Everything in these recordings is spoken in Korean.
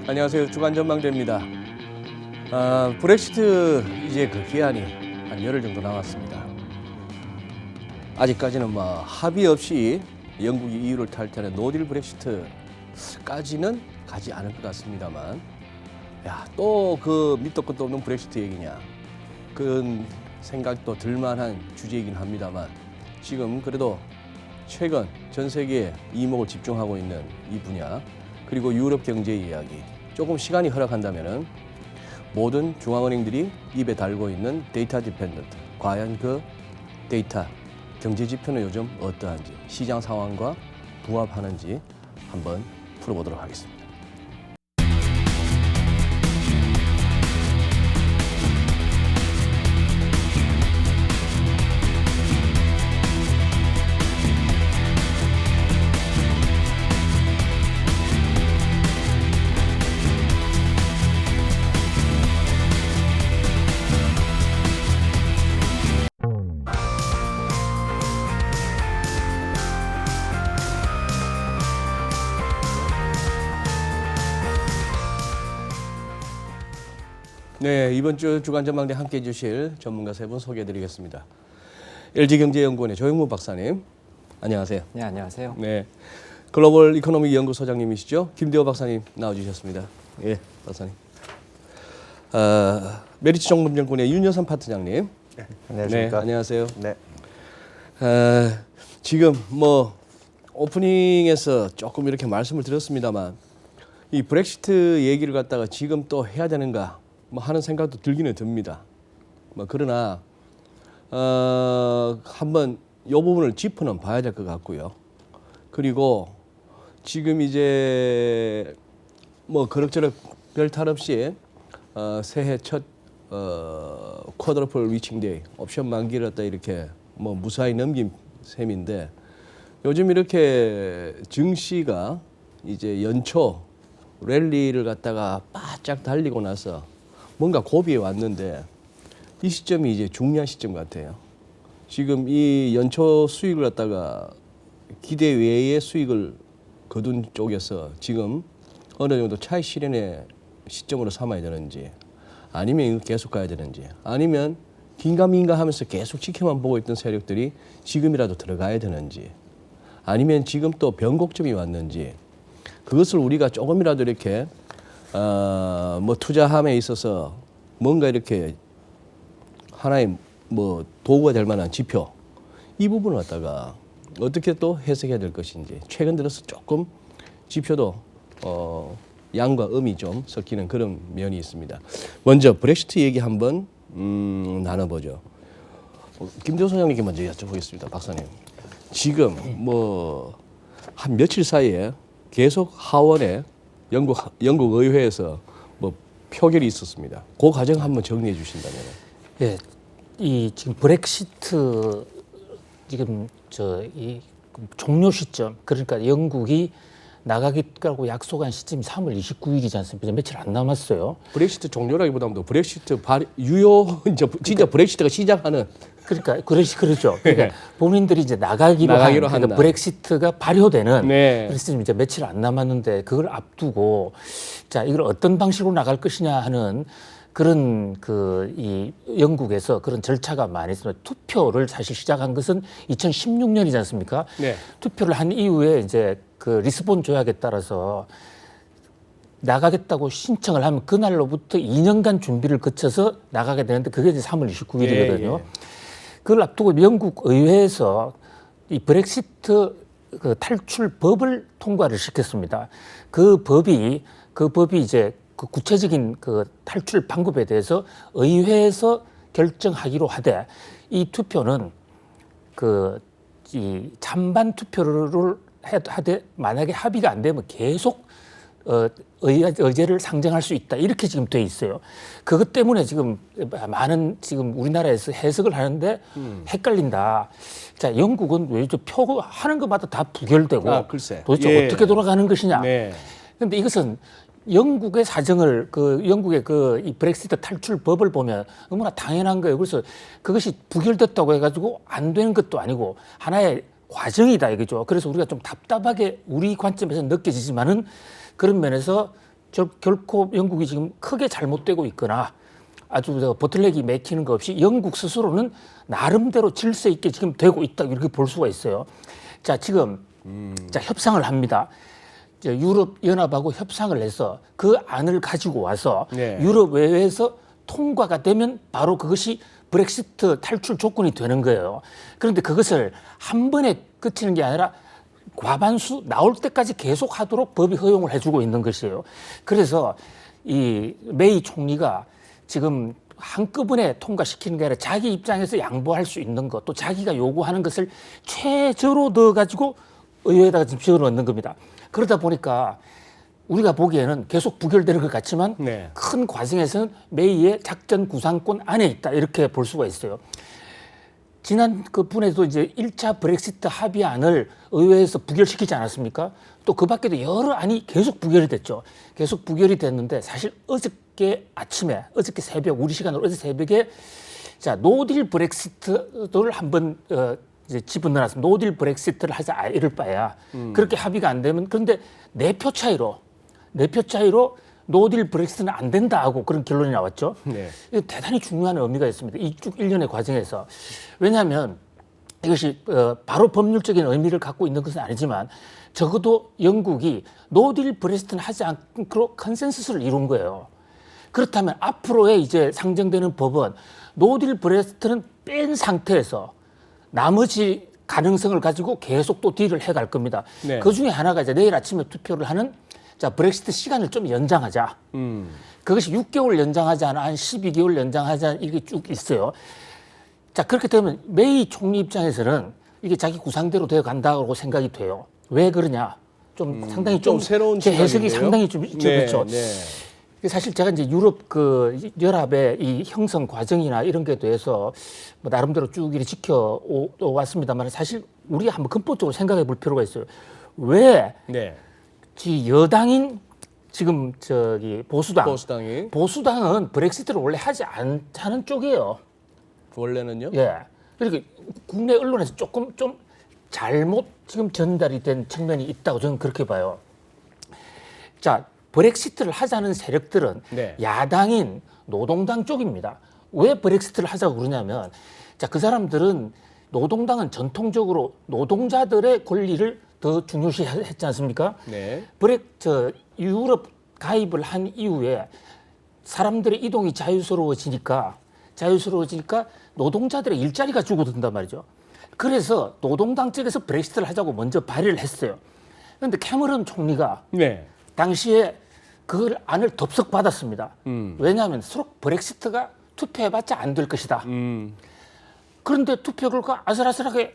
안녕하세요. 주간 전망대입니다. 브렉시트 이제 그 기한이 한 열흘 정도 남았습니다. 아직까지는 뭐 합의 없이 영국이 EU를 탈퇴하는 노딜 브렉시트까지는 가지 않을 것 같습니다만, 또 그 밑도 끝도 없는 브렉시트 얘기냐? 그런 생각도 들만한 주제이긴 합니다만, 지금 그래도 최근 전 세계에 이목을 집중하고 있는 이 분야, 그리고 유럽 경제 이야기, 조금 시간이 허락한다면은 모든 중앙은행들이 입에 달고 있는 데이터 디펜던트, 과연 그 데이터 경제 지표는 요즘 어떠한지, 시장 상황과 부합하는지 한번 풀어보도록 하겠습니다. 네, 이번 주 주간 전망대 함께 해주실 전문가 세 분 소개해드리겠습니다. LG경제연구원의 조영무 박사님, 안녕하세요. 네, 안녕하세요. 네, 글로벌 이코노믹 연구소장님이시죠? 김대호 박사님 나와주셨습니다. 예, 박사님. 메리츠 종금증권의 윤여선 파트장님. 네, 안녕하십니까. 네, 안녕하세요. 네. 지금 뭐 오프닝에서 조금 이렇게 말씀을 드렸습니다만, 이 브렉시트 얘기를 갖다가 지금 또 해야 되는가 뭐 하는 생각도 들기는 듭니다. 뭐 그러나 한번 이 부분을 짚어는 봐야 될 것 같고요. 그리고 지금 이제 뭐 그럭저럭 별 탈 없이 새해 첫 쿼드러플 위칭 데이 옵션 만기를 갖다 이렇게 뭐 무사히 넘긴 셈인데, 요즘 이렇게 증시가 이제 연초 랠리를 갖다가 바짝 달리고 나서 뭔가 고비에 왔는데, 이 시점이 이제 중요한 시점 같아요. 지금 이 연초 수익을 갖다가 기대 외의 수익을 거둔 쪽에서 지금 어느 정도 차익 실현의 시점으로 삼아야 되는지, 아니면 이거 계속 가야 되는지, 아니면 긴가민가 하면서 계속 지켜만 보고 있던 세력들이 지금이라도 들어가야 되는지, 아니면 지금 또 변곡점이 왔는지, 그것을 우리가 조금이라도 이렇게 뭐 투자함에 있어서 뭔가 이렇게 하나의 뭐 도구가 될 만한 지표, 이 부분을 갖다가 어떻게 또 해석해야 될 것인지, 최근 들어서 조금 지표도 양과 음이 좀 섞이는 그런 면이 있습니다. 먼저 브렉시트 얘기 한번 나눠보죠. 김대호 소장님께 먼저 여쭤보겠습니다. 박사님, 지금 뭐 한 며칠 사이에 계속 하원에 영국 의회에서 뭐 표결이 있었습니다. 그 과정 한번 정리해 주신다면. 예, 이 지금 브렉시트 지금 이 종료 시점, 그러니까 영국이 나가겠다고 약속한 시점이 3월 29일이지 않습니까? 며칠 안 남았어요. 브렉시트 종료라기보다도 브렉시트 유효 진짜 브렉시트가 시작하는. 그러니까 그렇죠. 그러니까 본인들이 이제 나가기로 한다. 그러니까 브렉시트가 발효되는. 네. 그래서 이제 며칠 안 남았는데 그걸 앞두고 자 이걸 어떤 방식으로 나갈 것이냐 하는 그런 이 영국에서 그런 절차가 많이 있습니다. 투표를 사실 시작한 것은 2016년이지 않습니까? 네. 투표를 한 이후에 이제 그 리스본 조약에 따라서 나가겠다고 신청을 하면 그날로부터 2년간 준비를 거쳐서 나가게 되는데, 그게 이제 3월 29일이거든요. 예. 그걸 앞두고 영국 의회에서 이 브렉시트 그 탈출법을 통과를 시켰습니다. 그 법이 이제 그 구체적인 그 탈출 방법에 대해서 의회에서 결정하기로 하되, 이 투표는 이 찬반 투표를 하되 만약에 합의가 안 되면 계속 의제를 상정할 수 있다, 이렇게 지금 돼 있어요. 그것 때문에 지금 많은 지금 우리나라에서 해석을 하는데 헷갈린다. 자, 영국은 왜 표 하는 것마다 다 부결되고 글쎄. 도대체 어떻게 돌아가는 것이냐. 네. 그런데 이것은 영국의 사정을 영국의 이 브렉시트 탈출법을 보면 너무나 당연한 거예요. 그래서 그것이 부결됐다고 해가지고 안 되는 것도 아니고 하나의 과정이다 이거죠. 그래서 우리가 좀 답답하게 우리 관점에서 느껴지지만은 그런 면에서 결코 영국이 지금 크게 잘못되고 있거나 아주 보틀렉이 맥히는 거 없이 영국 스스로는 나름대로 질서 있게 지금 되고 있다 이렇게 볼 수가 있어요. 자, 지금 자, 협상을 합니다. 유럽 연합하고 협상을 해서 그 안을 가지고 와서 네. 유럽 외에서 통과가 되면 바로 그것이 브렉시트 탈출 조건이 되는 거예요. 그런데 그것을 한 번에 그치는 게 아니라 과반수 나올 때까지 계속 하도록 법이 허용을 해주고 있는 것이에요. 그래서 이 메이 총리가 지금 한꺼번에 통과시키는 게 아니라 자기 입장에서 양보할 수 있는 것, 또 자기가 요구하는 것을 최저로 넣어가지고 의회에다가 지금 집어넣는 겁니다. 그러다 보니까 우리가 보기에는 계속 부결되는 것 같지만 네. 큰 과정에서는 메이의 작전 구상권 안에 있다 이렇게 볼 수가 있어요. 지난 그 분에도 이제 1차 브렉시트 합의안을 의회에서 부결시키지 않았습니까? 또 그 밖에도 여러 안이 계속 부결이 됐죠. 계속 부결이 됐는데 사실 어저께 아침에, 어저께 새벽, 우리 시간으로 어제 새벽에 자, 노딜 브렉시트를 한번 이제 집어넣어놨습니다. 노딜 브렉시트를 하자 이럴 바야. 그렇게 합의가 안 되면 그런데 네 표 차이로 노딜 브렉시트는 안 된다 하고 그런 결론이 나왔죠. 네. 이거 대단히 중요한 의미가 있습니다. 이 쭉 1년의 과정에서. 왜냐하면 이것이 바로 법률적인 의미를 갖고 있는 것은 아니지만 적어도 영국이 노딜 브렉시트는 하지 않고 컨센서스를 이룬 거예요. 그렇다면 앞으로의 이제 상정되는 법은 노딜 브렉시트는 뺀 상태에서 나머지 가능성을 가지고 계속 또 딜을 해갈 겁니다. 네. 그 중에 하나가 이제 내일 아침에 투표를 하는 자, 브렉시트 시간을 좀 연장하자. 그것이 6개월 연장하지 않아, 한 12개월 연장하지 않아, 이게 쭉 있어요. 자, 그렇게 되면 메이 총리 입장에서는 이게 자기 구상대로 되어 간다고 생각이 돼요. 왜 그러냐? 좀 상당히 좀 새로운 제 해석이 시각인데요? 상당히 좀 네, 그렇죠. 네. 사실 제가 이제 유럽 그 연합의 이 형성 과정이나 이런 게 대해서 뭐 나름대로 쭉 이렇게 지켜왔습니다만 사실 우리가 한번 근본적으로 생각해 볼 필요가 있어요. 왜 네. 이 여당인 지금 저기 보수당은 브렉시트를 원래 하지 않자는 쪽이에요. 원래는요? 예. 그러니까 국내 언론에서 조금 좀 잘못 지금 전달이 된 측면이 있다고 저는 그렇게 봐요. 자, 브렉시트를 하자는 세력들은 네. 야당인 노동당 쪽입니다. 왜 브렉시트를 하자고 그러냐면 자, 그 사람들은 노동당은 전통적으로 노동자들의 권리를 더 중요시 했지 않습니까? 네. 유럽 가입을 한 이후에 사람들의 이동이 자유스러워지니까 노동자들의 일자리가 줄어든단 말이죠. 그래서 노동당 측에서 브렉시트를 하자고 먼저 발의를 했어요. 그런데 캐머런 총리가 네. 당시에 그걸 안을 덥석 받았습니다. 왜냐하면 서로 브렉시트가 투표해봤자 안 될 것이다. 그런데 투표 결과 아슬아슬하게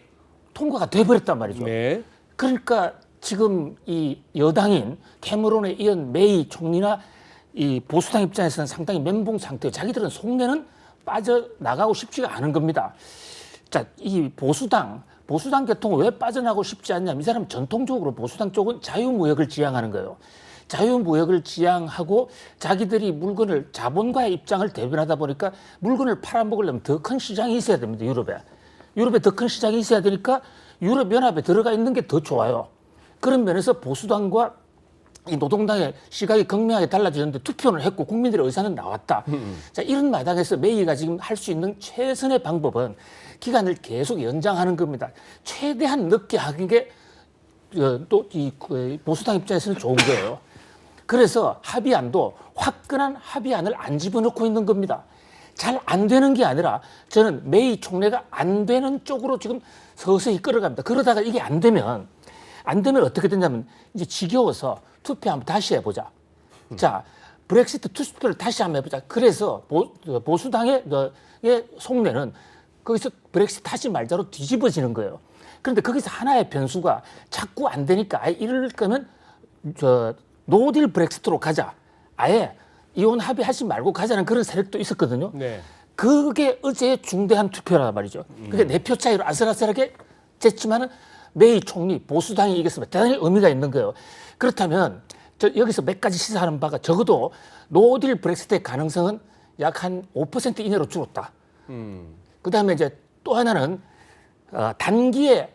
통과가 돼버렸단 말이죠. 네. 그러니까 지금 이 여당인 캐머론에 이은 메이 총리나 이 보수당 입장에서는 상당히 멘붕 상태예요. 자기들은 속내는 빠져나가고 싶지가 않은 겁니다. 자, 이 보수당 계통은 왜 빠져나가고 싶지 않냐면 이 사람 전통적으로 보수당 쪽은 자유무역을 지향하는 거예요. 자유무역을 지향하고 자기들이 물건을 자본가의 입장을 대변하다 보니까 물건을 팔아먹으려면 더 큰 시장이 있어야 됩니다. 유럽에 더 큰 시장이 있어야 되니까 유럽연합에 들어가 있는 게 더 좋아요. 그런 면에서 보수당과 이 노동당의 시각이 극명하게 달라지는데 투표를 했고 국민들의 의사는 나왔다. 자, 이런 마당에서 메이가 지금 할 수 있는 최선의 방법은 기간을 계속 연장하는 겁니다. 최대한 늦게 하는 게 또 이 보수당 입장에서는 좋은 거예요. 그래서 합의안도 화끈한 합의안을 안 집어넣고 있는 겁니다. 잘 안 되는 게 아니라 저는 메이 총리가 안 되는 쪽으로 지금 서서히 끌어갑니다. 그러다가 이게 안 되면 어떻게 되냐면 이제 지겨워서 투표 한번 다시 해보자. 자, 브렉시트 투표를 다시 한번 해보자. 그래서 보수당의 속내는 거기서 브렉시트 하지 말자로 뒤집어지는 거예요. 그런데 거기서 하나의 변수가 자꾸 안 되니까 이럴 거면 노딜 브렉시트로 가자. 아예 이혼 합의하지 말고 가자는 그런 세력도 있었거든요. 네. 그게 어제의 중대한 투표란 말이죠. 그게 4표 차이로 아슬아슬하게 됐지만은 메이 총리 보수당이 이겼으면 대단히 의미가 있는 거예요. 그렇다면 여기서 몇 가지 시사하는 바가 적어도 노딜 브렉시트의 가능성은 약 한 5% 이내로 줄었다. 그다음에 이제 또 하나는 단기에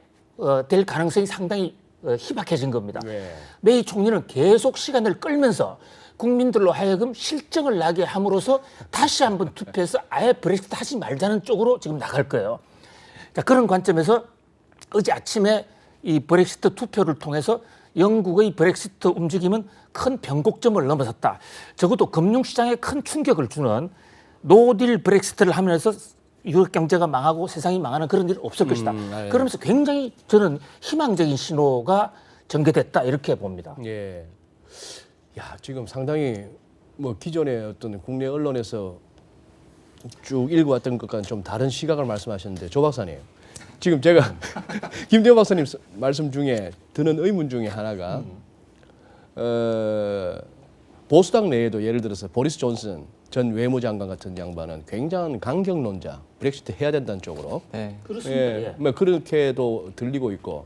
될 가능성이 상당히 희박해진 겁니다. 네. 메이 총리는 계속 시간을 끌면서 국민들로 하여금 실정을 나게 함으로써 다시 한번 투표해서 아예 브렉시트 하지 말자는 쪽으로 지금 나갈 거예요. 자, 그런 관점에서 어제 아침에 이 브렉시트 투표를 통해서 영국의 브렉시트 움직임은 큰 변곡점을 넘어섰다. 적어도 금융시장에 큰 충격을 주는 노딜 브렉시트를 하면서 유럽 경제가 망하고 세상이 망하는 그런 일은 없을 것이다. 그러면서 굉장히 저는 희망적인 신호가 전개됐다 이렇게 봅니다. 예. 야, 지금 상당히 뭐 기존의 어떤 국내 언론에서 쭉 읽어왔던 것과는 좀 다른 시각을 말씀하셨는데 조 박사님, 지금 제가 김대호 박사님 말씀 중에 드는 의문 중에 하나가 보수당 내에도 예를 들어서 보리스 존슨 전 외무장관 같은 양반은 굉장한 강경론자, 브렉시트 해야 된다는 쪽으로 네. 그렇습니다. 예, 뭐 그렇게도 들리고 있고,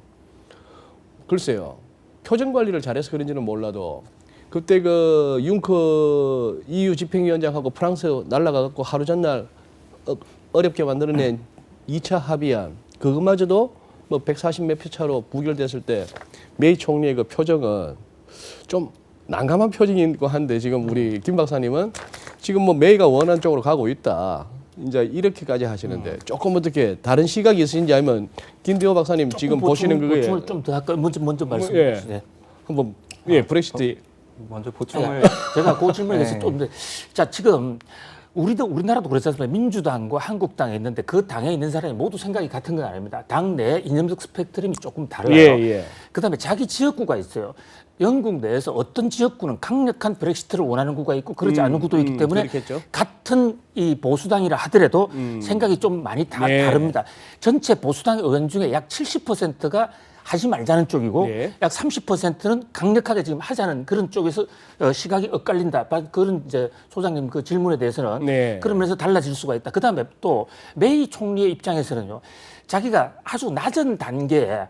글쎄요, 표정 관리를 잘해서 그런지는 몰라도 그때 그 융커 EU 집행위원장하고 프랑스 날라가갖고 하루 전날 어렵게 만들어낸 2차 합의안, 그것마저도 뭐 140 몇 표 차로 부결됐을 때 메이 총리의 그 표정은 좀 난감한 표정이고 한데, 지금 우리 김 박사님은 지금 뭐 메이가 원하는 쪽으로 가고 있다, 이제 이렇게까지 하시는데 조금 어떻게 다른 시각이 있으신지, 아니면 김대호 박사님 지금 보시는 그거에 보충을 좀 더 할까요? 먼저 말씀해 예. 주세요. 한번 브렉시트 먼저 보충을 제가 그 질문에서 네. 좀 자, 지금 우리나라도 그렇지 않습니까? 민주당과 한국당에 있는데 그 당에 있는 사람이 모두 생각이 같은 건 아닙니다. 당 내 이념적 스펙트럼이 조금 달라요. 예. 그다음에 자기 지역구가 있어요. 영국 내에서 어떤 지역구는 강력한 브렉시트를 원하는 구가 있고 그러지 않은 구도 있기 때문에 그렇겠죠. 같은 이 보수당이라 하더라도 생각이 좀 많이 네. 다릅니다. 전체 보수당 의원 중에 약 70%가 하지 말자는 쪽이고 네. 약 30%는 강력하게 지금 하자는 그런 쪽에서 시각이 엇갈린다. 그런 이제 소장님 그 질문에 대해서는 네. 그러면서 달라질 수가 있다. 그다음에 또 메이 총리의 입장에서는요. 자기가 아주 낮은 단계의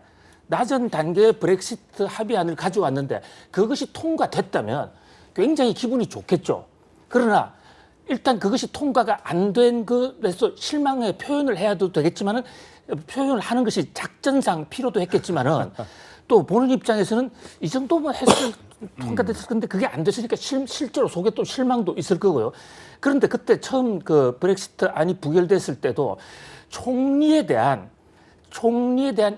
브렉시트 합의안을 가져왔는데 그것이 통과됐다면 굉장히 기분이 좋겠죠. 그러나 일단 그것이 통과가 안 된 것에서 실망의 표현을 해야도 되겠지만은 표현을 하는 것이 작전상 필요도 했겠지만은 또 보는 입장에서는 이 정도면 했을 통과됐을 건데 그게 안 됐으니까 실제로 속에 또 실망도 있을 거고요. 그런데 그때 처음 그 브렉시트 안이 부결됐을 때도 총리에 대한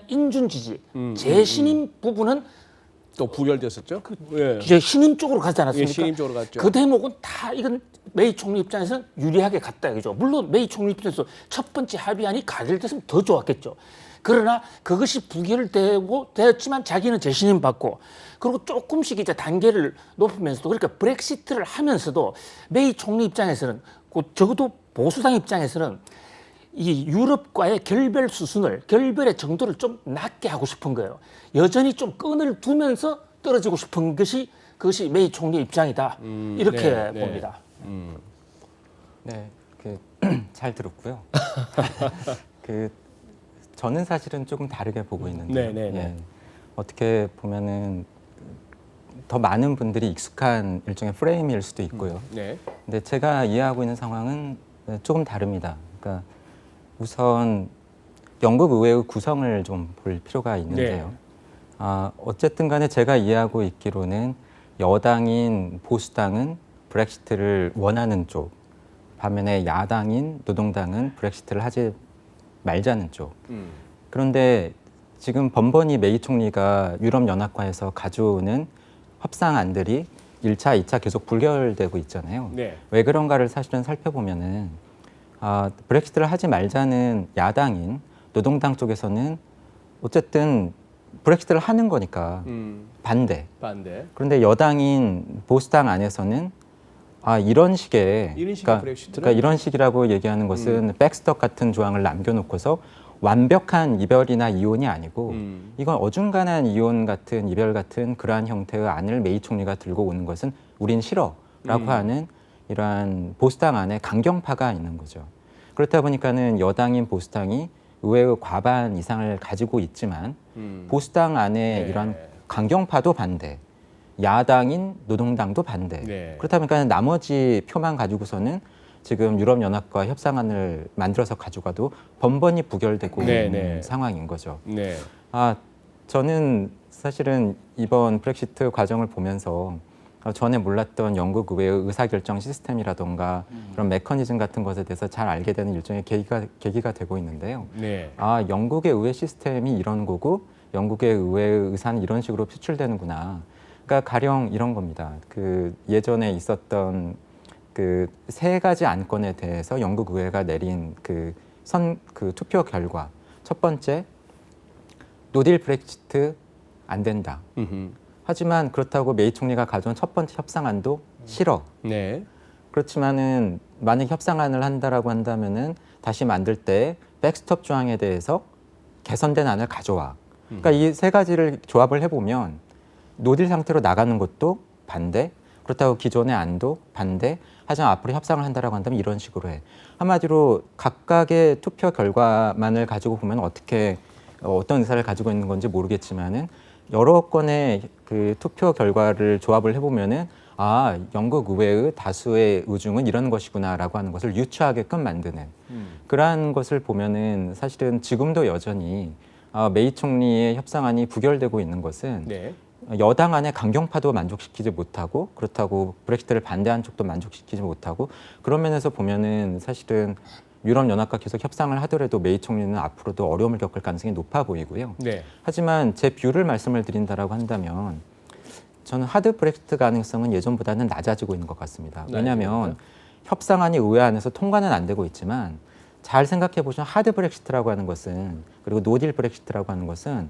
인준 지지, 재신임 부분은 또 부결됐었죠. 예. 이제 신임 쪽으로 가지 않았습니까? 예, 신임 쪽으로 갔죠. 그 대목은 다 이건 메이 총리 입장에서는 유리하게 갔다 이거죠. 물론 메이 총리 입장에서 첫 번째 합의안이 가결됐으면 더 좋았겠죠. 그러나 그것이 되었지만 자기는 재신임 받고 그리고 조금씩 이제 단계를 높이면서도, 그러니까 브렉시트를 하면서도 메이 총리 입장에서는 적어도 보수당 입장에서는 이 유럽과의 결별의 정도를 좀 낮게 하고 싶은 거예요. 여전히 좀 끈을 두면서 떨어지고 싶은 그것이 메이 총리의 입장이다. 이렇게 네, 네. 봅니다. 네, 잘 들었고요. 저는 사실은 조금 다르게 보고 있는데, 네. 어떻게 보면은 더 많은 분들이 익숙한 일종의 프레임일 수도 있고요. 네. 근데 제가 이해하고 있는 상황은 조금 다릅니다. 그러니까 우선 영국 의회의 구성을 좀 볼 필요가 있는데요. 어쨌든 간에 제가 이해하고 있기로는 여당인 보수당은 브렉시트를 원하는 쪽, 반면에 야당인 노동당은 브렉시트를 하지 말자는 쪽. 그런데 지금 번번이 메이 총리가 유럽연합과에서 가져오는 협상안들이 1차, 2차 계속 부결되고 있잖아요. 네. 왜 그런가를 사실은 살펴보면은 브렉시트를 하지 말자는 야당인 노동당 쪽에서는 어쨌든 브렉시트를 하는 거니까 반대. 그런데 여당인 보수당 안에서는 이런 식의 브렉시트는? 그러니까 이런 식이라고 얘기하는 것은 백스톱 같은 조항을 남겨놓고서 완벽한 이별이나 이혼이 아니고 이건 어중간한 이혼 같은 이별 같은 그러한 형태의 안을 메이 총리가 들고 오는 것은 우린 싫어라고 하는 이러한 보수당 안에 강경파가 있는 거죠. 그렇다 보니까는 여당인 보수당이 의회의 과반 이상을 가지고 있지만 보수당 안에 네. 이러한 강경파도 반대, 야당인 노동당도 반대. 네. 그렇다 보니까 나머지 표만 가지고서는 지금 유럽연합과 협상안을 만들어서 가져가도 번번이 부결되고 네, 있는 네. 상황인 거죠. 네. 저는 사실은 이번 브렉시트 과정을 보면서 전에 몰랐던 영국 의회의 의사결정 시스템이라던가 그런 메커니즘 같은 것에 대해서 잘 알게 되는 일종의 계기가 되고 있는데요. 네. 아, 영국의 의회 시스템이 이런 거고 영국의 의회의 의사는 이런 식으로 표출되는구나. 그러니까 가령 이런 겁니다. 그 예전에 있었던 그 세 가지 안건에 대해서 영국 의회가 내린 그 투표 결과. 첫 번째, 노딜 브렉시트 안 된다. 하지만 그렇다고 메이 총리가 가져온 첫 번째 협상안도 싫어. 네. 그렇지만은 만약 협상안을 한다라고 한다면은 다시 만들 때 백스톱 조항에 대해서 개선된 안을 가져와. 그러니까 이 세 가지를 조합을 해보면 노딜 상태로 나가는 것도 반대. 그렇다고 기존의 안도 반대. 하지만 앞으로 협상을 한다라고 한다면 이런 식으로 해. 한마디로 각각의 투표 결과만을 가지고 보면 어떤 의사를 가지고 있는 건지 모르겠지만은 여러 건의 그 투표 결과를 조합을 해보면은 아, 영국 의회의 다수의 의중은 이런 것이구나라고 하는 것을 유추하게끔 만드는 그러한 것을 보면은 사실은 지금도 여전히 메이 총리의 협상안이 부결되고 있는 것은 네. 여당 안의 강경파도 만족시키지 못하고 그렇다고 브렉시트를 반대한 쪽도 만족시키지 못하고 그런 면에서 보면은 사실은 유럽연합과 계속 협상을 하더라도 메이 총리는 앞으로도 어려움을 겪을 가능성이 높아 보이고요. 네. 하지만 제 뷰를 말씀을 드린다라고 한다면 저는 하드 브렉시트 가능성은 예전보다는 낮아지고 있는 것 같습니다. 왜냐하면 협상안이 의회 안에서 통과는 안 되고 있지만 잘 생각해 보시면 하드 브렉시트라고 하는 것은 그리고 노딜 브렉시트라고 하는 것은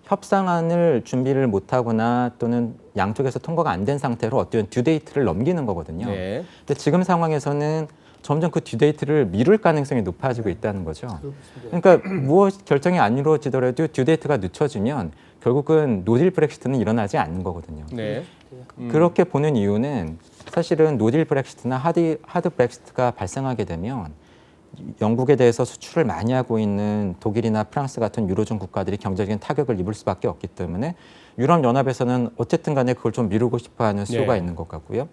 협상안을 준비를 못하거나 또는 양쪽에서 통과가 안 된 상태로 어떤 듀데이트를 넘기는 거거든요. 네. 근데 지금 상황에서는 점점 그 듀데이트를 미룰 가능성이 높아지고 있다는 거죠. 그러니까 무엇 결정이 안 이루어지더라도 듀데이트가 늦춰지면 결국은 노딜 브렉시트는 일어나지 않는 거거든요. 네. 그렇게 보는 이유는 사실은 노딜 브렉시트나 하드 브렉시트가 발생하게 되면 영국에 대해서 수출을 많이 하고 있는 독일이나 프랑스 같은 유로존 국가들이 경제적인 타격을 입을 수밖에 없기 때문에 유럽연합에서는 어쨌든 간에 그걸 좀 미루고 싶어하는 수요가 네. 있는 것 같고요.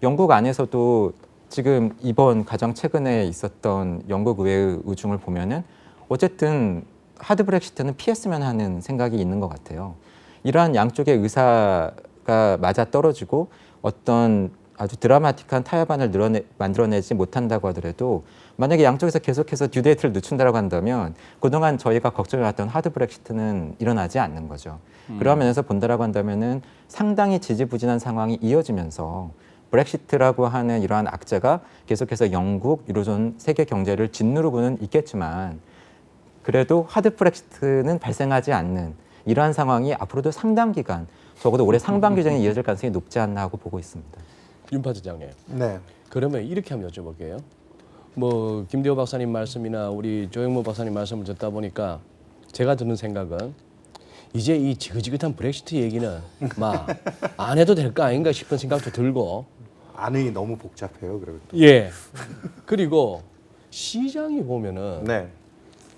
영국 안에서도 지금 이번 가장 최근에 있었던 영국 의회의 의중을 보면은 어쨌든 하드 브렉시트는 피했으면 하는 생각이 있는 것 같아요. 이러한 양쪽의 의사가 맞아 떨어지고 어떤 아주 드라마틱한 타협안을 만들어내지 못한다고 하더라도 만약에 양쪽에서 계속해서 듀데이트를 늦춘다고 한다면 그동안 저희가 걱정해왔던 하드 브렉시트는 일어나지 않는 거죠. 그런 면에서 본다라고 한다면은 상당히 지지부진한 상황이 이어지면서 브렉시트라고 하는 이러한 악재가 계속해서 영국, 유로존, 세계 경제를 짓누르고는 있겠지만 그래도 하드 브렉시트는 발생하지 않는 이러한 상황이 앞으로도 상당 기간 적어도 올해 상반기 전에 이어질 가능성이 높지 않나 하고 보고 있습니다. 윤파 차장님. 네. 그러면 이렇게 한번 여쭤볼게요. 뭐 김대호 박사님 말씀이나 우리 조영모 박사님 말씀을 듣다 보니까 제가 드는 생각은 이제 이 지긋지긋한 브렉시트 얘기는 막 안 해도 될 거 아닌가 싶은 생각도 들고. 안이 너무 복잡해요. 그러면. 예. 그리고 시장이 보면은 네.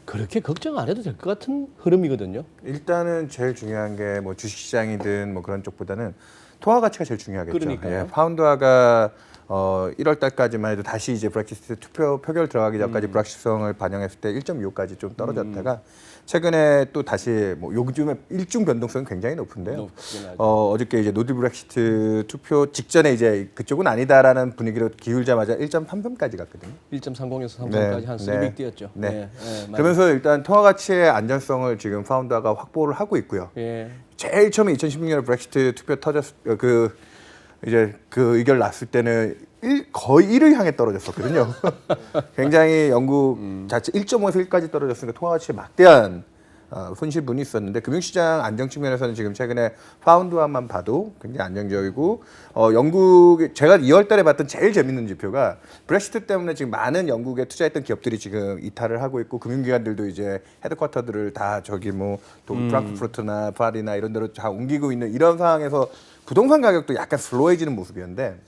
그렇게 걱정 안 해도 될 것 같은 흐름이거든요. 일단은 제일 중요한 게 뭐 주식시장이든 뭐 그런 쪽보다는 통화 가치가 제일 중요하겠죠. 그러니까요. 예, 파운드화가 1월 달까지만 해도 다시 이제 브렉시트 투표 표결 들어가기 전까지 불확실성을 반영했을 때 1.25까지 좀 떨어졌다가 최근에 또 다시 뭐 요즘에 일중 변동성이 굉장히 높은데요. 높긴 하죠. 어저께 이제 노딜 브렉시트 투표 직전에 이제 그쪽은 아니다라는 분위기로 기울자마자 1.33까지 갔거든요. 1.30에서 3까지 네, 한 네. 300 뛰었죠. 네. 맞아요. 그러면서 일단 통화 가치의 안전성을 지금 파운드화가 확보를 하고 있고요. 예. 제일 처음에 2016년에 브렉시트 투표 이제 그 의결 났을 때는 거의 1을 향해 떨어졌었거든요. 굉장히 영국 자체 1.5에서 1까지 떨어졌으니까 통화 가치에 막대한 손실분이 있었는데 금융시장 안정 측면에서는 지금 최근에 파운드화만 봐도 굉장히 안정적이고 영국 제가 2월달에 봤던 제일 재밌는 지표가 브렉시트 때문에 지금 많은 영국에 투자했던 기업들이 지금 이탈을 하고 있고 금융기관들도 이제 헤드쿼터들을 다 저기 뭐 프랑크푸르트나 파리나 이런 데로 다 옮기고 있는 이런 상황에서 부동산 가격도 약간 슬로해지는 모습이었는데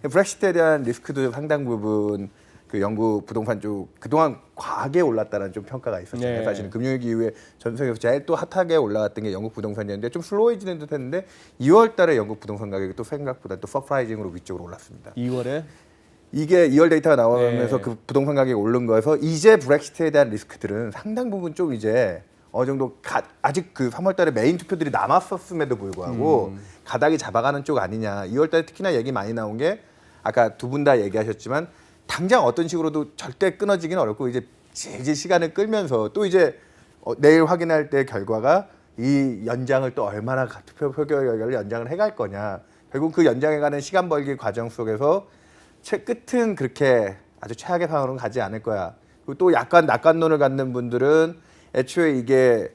브렉시트에 대한 리스크도 상당 부분 그 영국 부동산 쪽 그동안 과하게 올랐다는 좀 평가가 있었잖아요. 네. 사실은 금융위기 이후에 전 세계에서 제일 또 핫하게 올라갔던 게 영국 부동산이었는데 좀 슬로해지는 듯했는데 2월달에 영국 부동산 가격이 또 생각보다 또 서프라이징으로 위쪽으로 올랐습니다. 2월에 이게 2월 데이터가 나오면서 네. 그 부동산 가격이 오른 거에서 이제 브렉시트에 대한 리스크들은 상당 부분 좀 이제 어느 정도 아직 그 3월달에 메인 투표들이 남았었음에도 불구하고 가닥이 잡아가는 쪽 아니냐. 2월달에 특히나 얘기 많이 나온 게 아까 두 분 다 얘기하셨지만 당장 어떤 식으로도 절대 끊어지긴 어렵고 이제 질질 시간을 끌면서 또 이제 내일 확인할 때 결과가 이 연장을 또 얼마나 투표 결과를 연장을 해갈 거냐. 결국 그 연장해가는 시간 벌기 과정 속에서 끝은 그렇게 아주 최악의 상황으로 가지 않을 거야. 그리고 또 약간 낙관론을 갖는 분들은 애초에 이게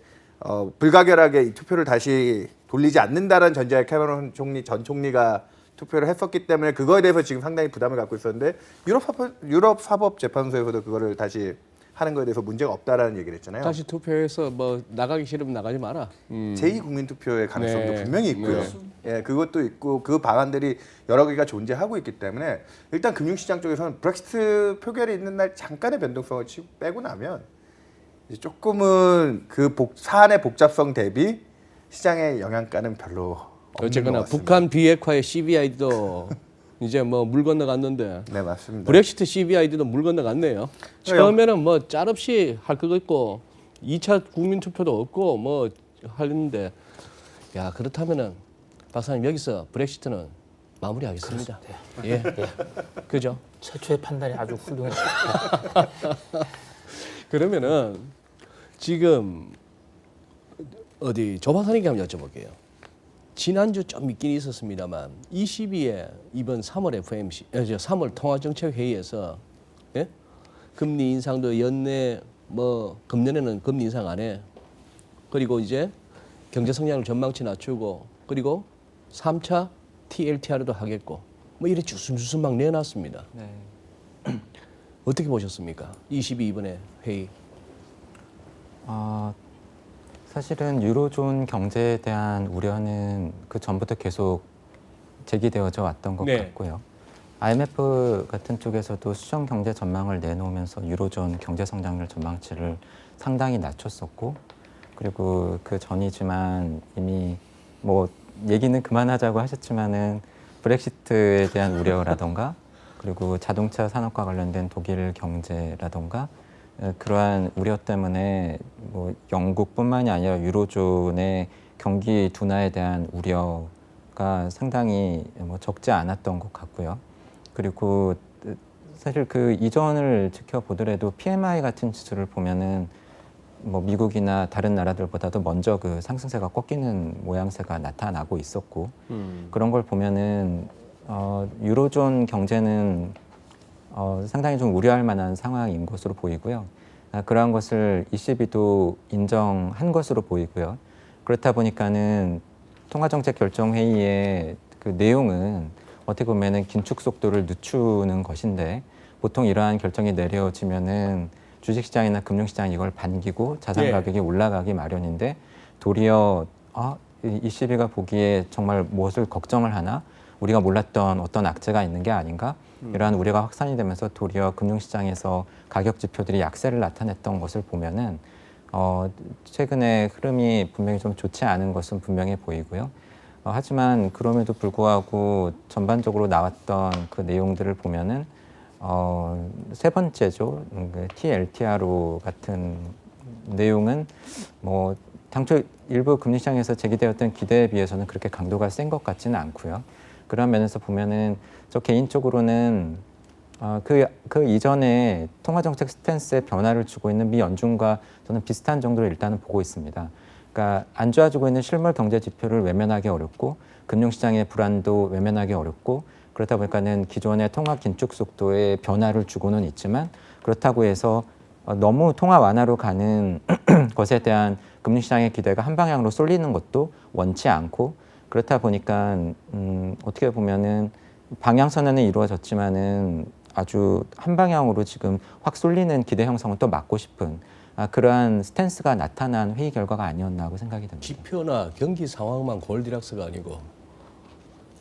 불가결하게 이 투표를 다시 돌리지 않는다는 전제에 캐머런 전 총리가 투표를 했었기 때문에 그거에 대해서 지금 상당히 부담을 갖고 있었는데 유럽 사법재판소에서도 그거를 다시 하는 거에 대해서 문제가 없다라는 얘기를 했잖아요. 다시 투표해서 뭐 나가기 싫으면 나가지 마라. 제2국민투표의 가능성도 네. 분명히 있고요. 예, 그것도 있고 그 방안들이 여러 개가 존재하고 있기 때문에 일단 금융시장 쪽에서는 브렉시트 표결이 있는 날 잠깐의 변동성을 빼고 나면 이제 조금은 그 사안의 복잡성 대비 시장의 영향가는 별로 없는 어쨌거나 것 같습니다. 북한 비핵화의 CBI도 이제 뭐 물 건너갔는데 네, 맞습니다. 브렉시트 CBI도 물 건너갔네요. 처음에는 뭐 짤없이 할 것 같고 2차 국민투표도 없고 뭐 하는데 야 그렇다면은 박사님 여기서 브렉시트는 마무리하겠습니다. 예, 그죠? 최초의 판단이 아주 훌륭했어요. 그러면은 지금 어디 조 박사님께 한번 여쭤볼게요. 지난주 좀 있긴 있었습니다만 22에 이번 3월 FMC, 3월 통화정책회의에서 예? 금리 인상도 연내 뭐 금년에는 금리 인상 안 해. 그리고 이제 경제 성장을 전망치 낮추고 그리고 3차 TLTR도 하겠고 뭐 이래 주섬주섬 막 내놨습니다. 네. 어떻게 보셨습니까? 22번의 회의. 사실은 유로존 경제에 대한 우려는 그 전부터 계속 제기되어져 왔던 것 네. 같고요. IMF 같은 쪽에서도 수정 경제 전망을 내놓으면서 유로존 경제 성장률 전망치를 상당히 낮췄었고, 그리고 그 전이지만 이미 뭐 얘기는 그만하자고 하셨지만은 브렉시트에 대한 우려라던가, 그리고 자동차 산업과 관련된 독일 경제라던가 그러한 우려 때문에 뭐 영국뿐만이 아니라 유로존의 경기 둔화에 대한 우려가 상당히 뭐 적지 않았던 것 같고요. 그리고 사실 그 이전을 지켜보더라도 PMI 같은 지수를 보면은 뭐 미국이나 다른 나라들보다도 먼저 그 상승세가 꺾이는 모양새가 나타나고 있었고 그런 걸 보면은 유로존 경제는 상당히 좀 우려할 만한 상황인 것으로 보이고요. 그러한 것을 ECB도 인정한 것으로 보이고요. 그렇다 보니까는 통화정책 결정회의의 그 내용은 어떻게 보면은 긴축 속도를 늦추는 것인데 보통 이러한 결정이 내려지면은 주식시장이나 금융시장이 이걸 반기고 자산 가격이 올라가기 마련인데 도리어 ECB가 보기에 정말 무엇을 걱정을 하나? 우리가 몰랐던 어떤 악재가 있는 게 아닌가? 이러한 우려가 확산이 되면서 도리어 금융시장에서 가격 지표들이 약세를 나타냈던 것을 보면은 최근에 흐름이 분명히 좀 좋지 않은 것은 분명해 보이고요. 하지만 그럼에도 불구하고 전반적으로 나왔던 그 내용들을 보면은 세 번째죠. 그 TLTRO 같은 내용은 뭐 당초 일부 금융시장에서 제기되었던 기대에 비해서는 그렇게 강도가 센 것 같지는 않고요. 그런 면에서 보면은 저 개인적으로는 그 이전에 통화정책 스탠스에 변화를 주고 있는 미 연준과 저는 비슷한 정도로 일단은 보고 있습니다. 그러니까 안 좋아지고 있는 실물 경제 지표를 외면하기 어렵고 금융시장의 불안도 외면하기 어렵고 그렇다 보니까는 기존의 통화 긴축 속도에 변화를 주고는 있지만 그렇다고 해서 너무 통화 완화로 가는 것에 대한 금융시장의 기대가 한 방향으로 쏠리는 것도 원치 않고 그렇다 보니까 어떻게 보면은 방향선언은 이루어졌지만은 아주 한 방향으로 지금 확 쏠리는 기대 형성을 또 막고 싶은 그러한 스탠스가 나타난 회의 결과가 아니었나 하고 생각이 듭니다. 지표나 경기 상황만 골디락스가 아니고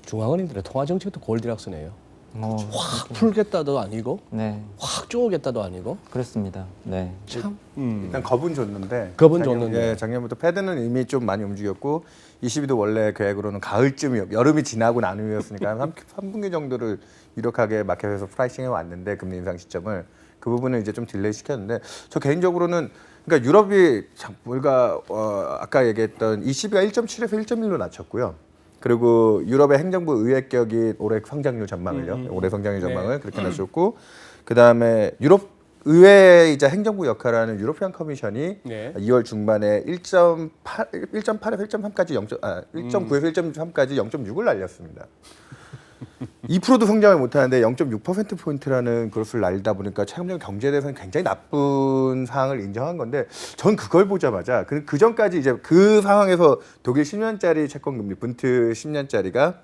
중앙은행들의 통화 정책도 골디락스네요. 확 풀겠다도 아니고 네, 확 쪼개겠다도 아니고 그렇습니다. 네. 참 일단 겁은 줬는데. 겁은 줬는데. 작년부터 패드는 이미 좀 많이 움직였고 22도 원래 계획으로는 가을쯤 여름이 지나고 난 후였으니까 한 3분기 정도를 유력하게 마켓에서 프라이싱해 왔는데 금리 인상 시점을 그 부분을 이제 좀 딜레이 시켰는데 저 개인적으로는 그러니까 유럽이 우리가 아까 얘기했던 ECB가 1.7에서 1.1로 낮췄고요. 그리고 유럽의 행정부 의회격이 올해 성장률 전망을요. 올해 성장률 전망을 그렇게 낮췄고, 그 다음에 유럽 의회이자 행정부 역할하는 유로피안 커미션이 네. 2월 중반에 1.8에서 1.3까지 1.9에서 1.3까지 0.6을 날렸습니다. 2%도 성장을 못하는데 0.6%포인트라는 그것을 날리다 보니까 최근에 경제에 대해서는 굉장히 나쁜 상황을 인정한 건데, 전 그걸 보자마자 그 전까지 이제 그 상황에서 독일 10년짜리 채권금리 분트 10년짜리가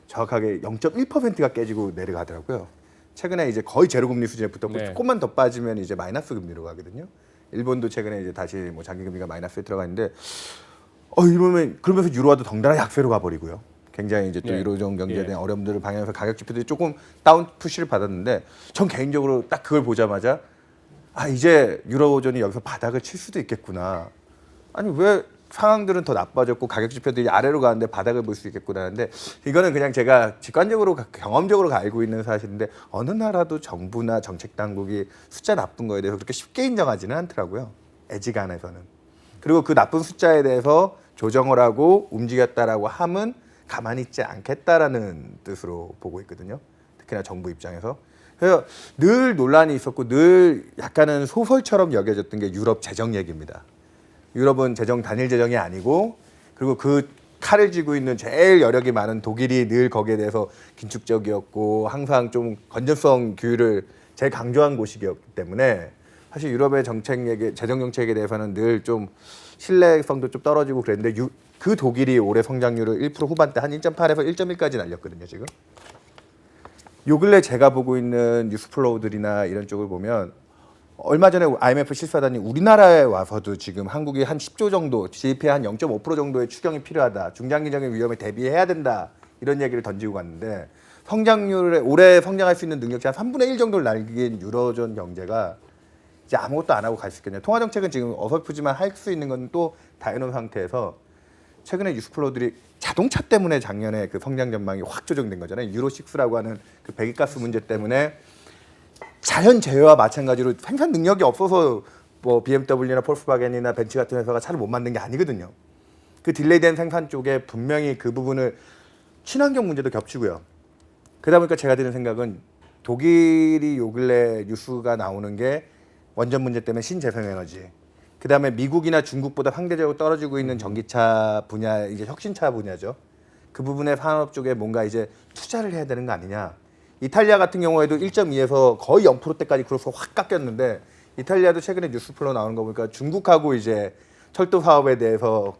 정확하게 0.1%가 깨지고 내려가더라고요. 최근에 이제 거의 제로금리 수준에 붙었고 네. 조금만 더 빠지면 이제 마이너스 금리로 가거든요. 일본도 최근에 이제 다시 뭐 장기금리가 마이너스에 들어가 있는데, 이러면 그러면서 유로화도 덩달아 약세로 가버리고요. 굉장히 이제 또 예. 유로존 경제에 예. 대한 어려움들을 방향해서 가격 지표들이 조금 다운 푸시를 받았는데, 전 개인적으로 딱 그걸 보자마자 이제 유로존이 여기서 바닥을 칠 수도 있겠구나. 아니 왜 상황들은 더 나빠졌고 가격 지표들이 아래로 가는데 바닥을 볼 수 있겠구나 하는데, 이거는 그냥 제가 직관적으로 경험적으로 알고 있는 사실인데, 어느 나라도 정부나 정책 당국이 숫자 나쁜 거에 대해서 그렇게 쉽게 인정하지는 않더라고요. 애지간해서는. 그리고 그 나쁜 숫자에 대해서 조정을 하고 움직였다라고 함은 가만히 있지 않겠다라는 뜻으로 보고 있거든요. 특히나 정부 입장에서. 그래서 늘 논란이 있었고 늘 약간은 소설처럼 여겨졌던 게 유럽 재정 얘기입니다. 유럽은 재정 단일 재정이 아니고, 그리고 그 칼을 쥐고 있는 제일 여력이 많은 독일이 늘 거기에 대해서 긴축적이었고 항상 좀 건전성 규율을 제일 강조한 곳이기 때문에, 사실 유럽의 정책 얘기, 재정 정책에 대해서는 늘 좀 신뢰성도 좀 떨어지고 그랬는데, 그 독일이 올해 성장률을 1% 후반대 한 1.8에서 1.1까지 날렸거든요, 지금. 요 근래 제가 보고 있는 뉴스플로우들이나 이런 쪽을 보면, 얼마 전에 IMF 실사단이 우리나라에 와서도 지금 한국이 한 10조 정도, GDP의 한 0.5% 정도의 추경이 필요하다, 중장기적인 위험에 대비해야 된다, 이런 얘기를 던지고 갔는데, 성장률에 올해 성장할 수 있는 능력치 한 3분의 1 정도를 날린 유로존 경제가 이제 아무것도 안 하고 갈 수 있겠네요. 통화 정책은 지금 어설프지만 할 수 있는 건 또 다 해놓은 상태에서, 최근에 뉴스플로우들이 자동차 때문에 작년에 그 성장 전망이 확 조정된 거잖아요. 유로6라고 하는 그 배기가스 문제 때문에 자연 재해와 마찬가지로 생산 능력이 없어서 뭐 BMW나 폴kswagen이나 벤츠 같은 회사가 차를 못 만든 게 아니거든요. 그 딜레이된 생산 쪽에 분명히 그 부분을, 친환경 문제도 겹치고요. 그러다 보니까 제가 드는 생각은, 독일이 요 근래 뉴스가 나오는 게 원전 문제 때문에 신재생에너지, 그다음에 미국이나 중국보다 상대적으로 떨어지고 있는 전기차 분야, 이제 혁신차 분야죠. 그 부분의 산업 쪽에 뭔가 이제 투자를 해야 되는 거 아니냐. 이탈리아 같은 경우에도 1.2에서 거의 0%대까지 그래서 확 깎였는데, 이탈리아도 최근에 뉴스플로 나오는 거 보니까 중국하고 이제 철도 사업에 대해서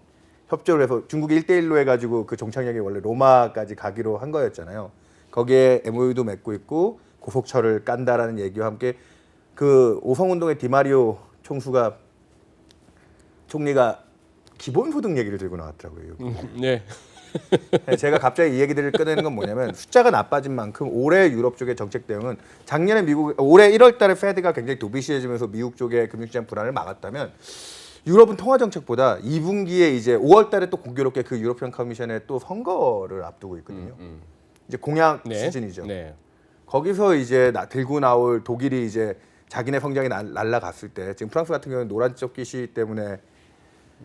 협조를 해서 중국이 1대1로 해가지고 그 종착역이 원래 로마까지 가기로 한 거였잖아요. 거기에 MOU도 맺고 있고 고속철을 깐다라는 얘기와 함께, 그 오성운동의 디마리오 총리가 기본소득 얘기를 들고 나왔더라고요. 네. 제가 갑자기 이 얘기들을 꺼내는 건 뭐냐면, 숫자가 나빠진 만큼 올해 유럽 쪽의 정책 대응은, 작년에 올해 1월달에 페드가 굉장히 도비시해지면서 미국 쪽의 금융시장 불안을 막았다면, 유럽은 통화 정책보다 2분기에 이제 5월달에 또 공교롭게 그 유로피안 커미션에 또 선거를 앞두고 있거든요. 이제 공약 네. 시즌이죠. 네. 거기서 이제 들고 나올, 독일이 이제 자기네 성장이 날라갔을 때, 지금 프랑스 같은 경우는 노란 쪽기 시 때문에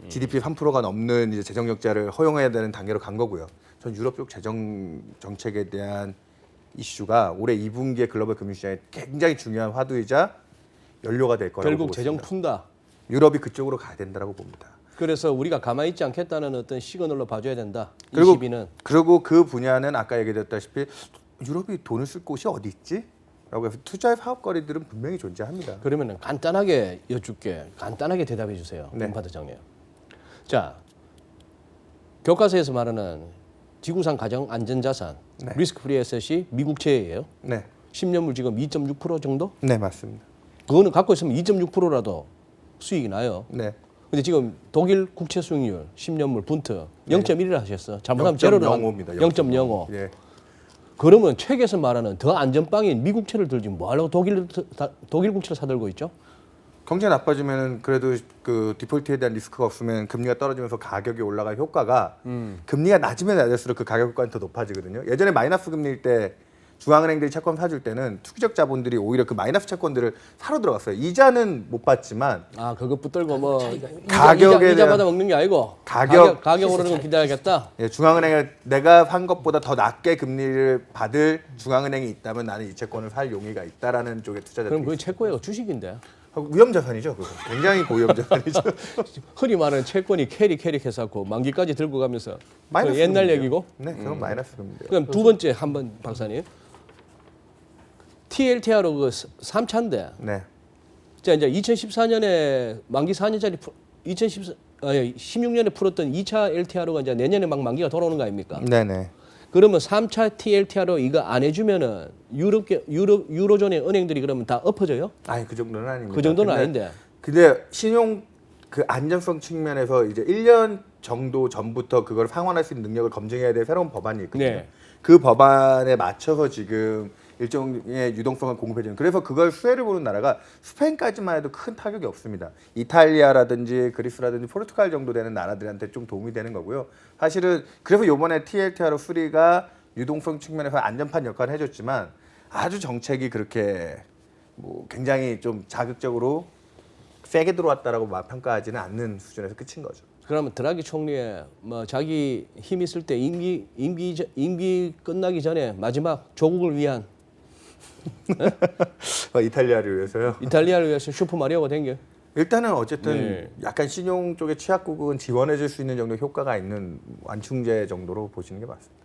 GDP 3%가 넘는 이제 재정 적자를 허용해야 되는 단계로 간 거고요. 전 유럽 쪽 재정 정책에 대한 이슈가 올해 2분기에 글로벌 금융시장에 굉장히 중요한 화두이자 연료가 될 거라고 결국 보고 재정 있습니다. 푼다. 유럽이 그쪽으로 가야 된다고 봅니다. 그래서 우리가 가만히 있지 않겠다는 어떤 시그널로 봐줘야 된다. 그리고 22는. 그리고 그 분야는 아까 얘기했다시피 유럽이 돈을 쓸 곳이 어디 있지? 라고 해서 투자의 사업거리들은 분명히 존재합니다. 그러면은 간단하게 여쭙게, 간단하게 대답해 주세요. 네. 문파대장님. 자, 교과서에서 말하는 지구상 가정 안전자산, 네. 리스크 프리 에셋이 미국채예요. 네, 10년물 지금 2.6% 정도? 네 맞습니다. 그거는 갖고 있으면 2.6%라도 수익이 나요. 네, 근데 지금 독일 국채 수익률 10년물 분트 네. 0.1이라 하셨어. 잘못하면 제로로 0.05입니다. 0.05. 예. 그러면 책에서 말하는 더 안전빵인 미국채를 들지 뭐하려고 독일 국채를 사들고 있죠? 경제 나빠지면 그래도 그 디폴트에 대한 리스크가 없으면 금리가 떨어지면서 가격이 올라갈 효과가 금리가 낮으면 낮을수록 그 가격 효과는 더 높아지거든요. 예전에 마이너스 금리일 때 중앙은행들이 채권 사줄 때는 투기적 자본들이 오히려 그 마이너스 채권들을 사러 들어갔어요. 이자는 못 받지만 아 그거 붙들고 뭐 가격에 이자 대한- 받아 먹는 게 아니고 가격 오르는 거 기다려야겠다. 예, 중앙은행에 내가 산 것보다 더 낮게 금리를 받을 중앙은행이 있다면 나는 이 채권을 살 용의가 있다라는 쪽에 투자자들이 그럼 그게 채권이고 주식인데 위험 자산이죠. 그거 굉장히 고위험 자산이죠. 흔히 말하는 채권이 캐릭해서 갖고 만기까지 들고 가면서 마이너스 그 옛날 금리죠. 얘기고. 네, 그건 마이너스 금리인데요. 그럼 두 번째 한번 박사님 TLTRO 그 3차인데 네. 자 이제 2014년에 만기 4년짜리 16년에 풀었던 2차 LTRO가 이제 내년에 막 만기가 돌아오는 거 아닙니까? 네네. 그러면 3차 TLTRO 이거 안 해주면은 유로존의 은행들이 그러면 다 엎어져요? 아니 그 정도는 아닙니다. 그 정도는 근데- 아닌데. 근데 신용 그 안전성 측면에서 이제 1년 정도 전부터 그걸 상환할 수 있는 능력을 검증해야 될 새로운 법안이 있거든요. 네. 그 법안에 맞춰서 지금 일종의 유동성을 공급해주는. 그래서 그걸 수혜를 보는 나라가 스페인까지만 해도 큰 타격이 없습니다. 이탈리아라든지 그리스라든지 포르투갈 정도 되는 나라들한테 좀 도움이 되는 거고요. 사실은 그래서 이번에 TLTRO 3가 유동성 측면에서 안전판 역할을 해줬지만 아주 정책이 그렇게 뭐 굉장히 좀 자극적으로 세게 들어왔다라고 평가하지는 않는 수준에서 끝인 거죠. 그러면 드라기 총리의 뭐 자기 힘 있을 때 임기 끝나기 전에 마지막 조국을 위한 이탈리아를 위해서요. 이탈리아를 위해서 슈퍼 마리오가 된겨. 일단은 어쨌든 네. 약간 신용 쪽의 취약국은 지원해줄 수 있는 정도 효과가 있는 완충제 정도로 보시는 게 맞습니다.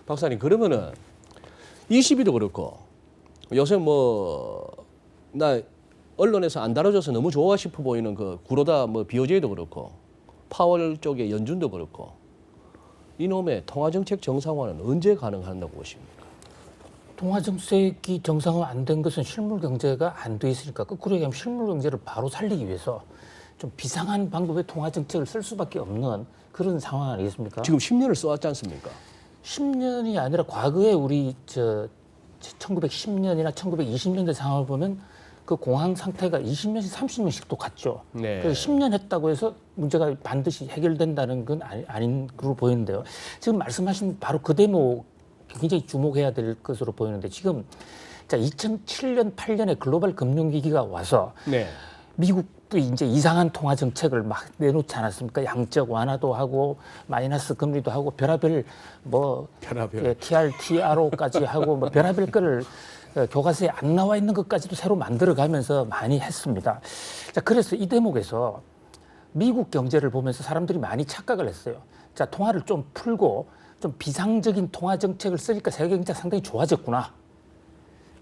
박사님 그러면은 22도 그렇고 요새 뭐 나 언론에서 안 다뤄져서 너무 좋아 싶어 보이는 그 구로다 뭐 BOJ도 그렇고 파월 쪽의 연준도 그렇고 이놈의 통화정책 정상화는 언제 가능한다고 보십니까? 통화정책이 정상화 안 된 것은 실물 경제가 안 돼 있으니까 거꾸로 얘기하면 실물 경제를 바로 살리기 위해서 좀 비상한 방법의 통화정책을 쓸 수밖에 없는 그런 상황 아니겠습니까? 지금 10년을 써왔지 않습니까? 10년이 아니라 과거에 우리 1910년이나 1920년대 상황을 보면 그 공황 상태가 20년씩 30년씩도 갔죠. 네. 그래서 10년 했다고 해서 문제가 반드시 해결된다는 건 아닌 걸로 보이는데요. 지금 말씀하신 바로 그 대목 굉장히 주목해야 될 것으로 보이는데 지금 자 2007년 8년에 글로벌 금융위기가 와서 네. 미국도 이제 이상한 통화 정책을 막 내놓지 않았습니까? 양적 완화도 하고 마이너스 금리도 하고 별의별 뭐 별의별. 예, TRO까지 하고 뭐 별의별 거를 교과서에 안 나와 있는 것까지도 새로 만들어가면서 많이 했습니다. 자 그래서 이 대목에서 미국 경제를 보면서 사람들이 많이 착각을 했어요. 자 통화를 좀 풀고 좀 비상적인 통화 정책을 쓰니까 세계 경제가 상당히 좋아졌구나.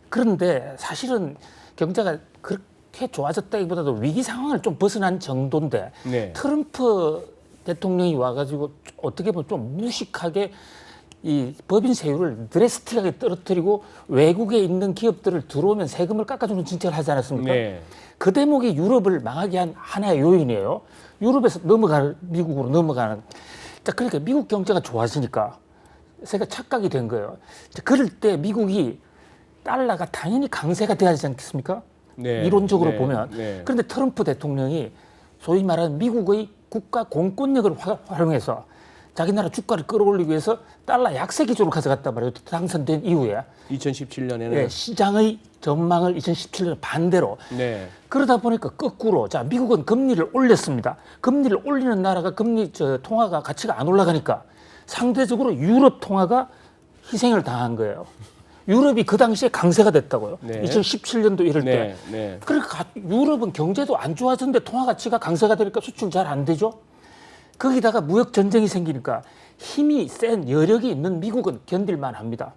그런데 사실은 경제가 그렇게 좋아졌다기보다도 위기 상황을 좀 벗어난 정도인데 네. 트럼프 대통령이 와가지고 어떻게 보면 좀 무식하게 이 법인 세율을 드래스틱하게 떨어뜨리고 외국에 있는 기업들을 들어오면 세금을 깎아주는 정책을 하지 않았습니까? 네. 그 대목이 유럽을 망하게 한 하나의 요인이에요. 유럽에서 미국으로 넘어가는. 자, 그러니까 미국 경제가 좋아지니까 세가 착각이 된 거예요. 자, 그럴 때 미국이 달러가 당연히 강세가 돼야 하지 않겠습니까? 네. 이론적으로 네. 보면. 네. 그런데 트럼프 대통령이 소위 말하는 미국의 국가 공권력을 활용해서 자기 나라 주가를 끌어올리기 위해서 달러 약세 기조로 가져갔단 말이에요. 당선된 이후에. 2017년에는 예, 시장의 전망을 2017년 반대로. 네. 그러다 보니까 거꾸로 자 미국은 금리를 올렸습니다. 금리를 올리는 나라가 통화가 가치가 안 올라가니까 상대적으로 유럽 통화가 희생을 당한 거예요. 유럽이 그 당시에 강세가 됐다고요. 네. 2017년도 이럴 때. 네. 네. 그러니까 유럽은 경제도 안 좋아졌는데 통화 가치가 강세가 되니까 수출 잘 안 되죠. 거기다가 무역 전쟁이 생기니까 힘이 센 여력이 있는 미국은 견딜만 합니다.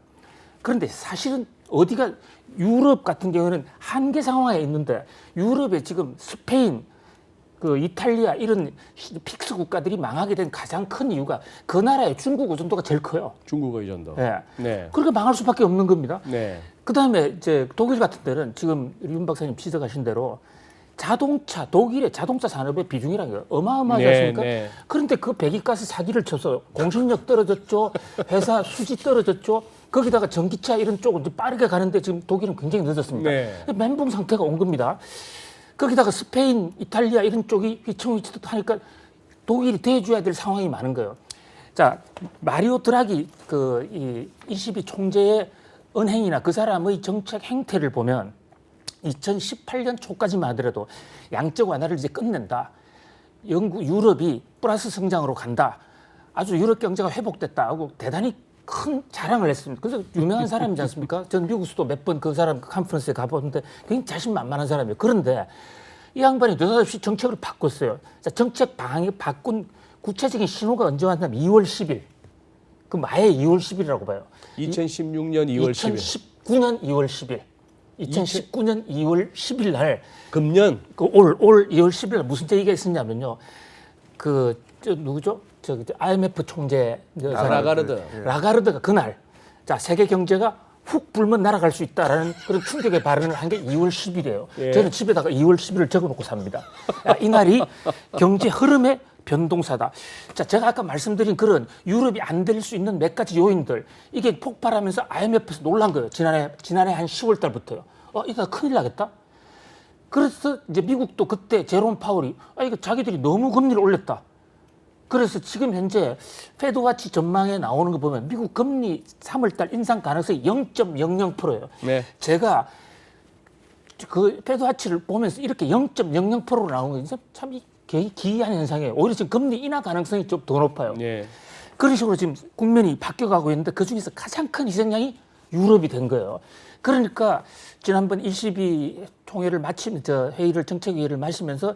그런데 사실은 어디가 유럽 같은 경우는 한계 상황에 있는데 유럽에 지금 스페인, 그 이탈리아 이런 픽스 국가들이 망하게 된 가장 큰 이유가 그 나라의 중국 의존도가 제일 커요. 중국 의존도. 예. 네. 그러니까 망할 수밖에 없는 겁니다. 네. 그다음에 이제 독일 같은 데는 지금 윤 박사님 지적하신 대로 독일의 자동차 산업의 비중이라는 게 어마어마하지 않습니까? 네. 그런데 그 배기가스 사기를 쳐서 공신력 떨어졌죠. 회사 수지 떨어졌죠. 거기다가 전기차 이런 쪽은 이제 빠르게 가는데 지금 독일은 굉장히 늦었습니다. 네. 멘붕 상태가 온 겁니다. 거기다가 스페인, 이탈리아 이런 쪽이 휘청휘청 하니까 독일이 대줘야 될 상황이 많은 거예요. 자, 마리오 드라기 이 ECB 총재의 언행이나 그 사람의 정책 행태를 보면 2018년 초까지만 하더라도 양적 완화를 이제 끝낸다. 유럽이 플러스 성장으로 간다. 아주 유럽 경제가 회복됐다 하고 대단히 큰 자랑을 했습니다. 그래서 유명한 사람이지 않습니까? 전 미국 수도 몇 번 그 사람 컨퍼런스에 가봤는데 굉장히 자신만만한 사람이에요. 그런데 이 양반이 느닷없이 정책을 바꿨어요. 자, 정책 방향이 바꾼 구체적인 신호가 언제 왔냐면 2월 10일. 그 아예 2월 10일이라고 봐요. 2016년 2월 10일. 2019년 2월 10일. 2019년 2월 10일 날 금년 올 2월 10일 날 무슨 얘기가 있었냐면요. 누구죠? IMF 총재 라가르드가 그날 자, 세계 경제가 훅 불면 날아갈 수 있다라는 그런 충격의 발언을 한 게 2월 10일이에요. 예. 저는 집에다가 2월 10일을 적어놓고 삽니다. 야, 이날이 경제 흐름의 변동사다. 자, 제가 아까 말씀드린 그런 유럽이 안 될 수 있는 몇 가지 요인들 이게 폭발하면서 IMF에서 놀란 거예요. 지난해 한 10월 달부터요. 이거 큰일 나겠다. 그래서 이제 미국도 그때 제롬 파월이 이거 자기들이 너무 금리를 올렸다. 그래서 지금 현재 페드와치 전망에 나오는 거 보면 미국 금리 3월 달 인상 가능성이 0.00%예요. 네. 제가 그 페드와치를 보면서 이렇게 0.00%로 나오는 건 참 기이한 현상이에요. 오히려 지금 금리 인하 가능성이 좀 더 높아요. 네. 그런 식으로 지금 국면이 바뀌어가고 있는데 그중에서 가장 큰 희생양이 유럽이 된 거예요. 그러니까 지난번 22 총회를 회의를 정책회의를 마치면서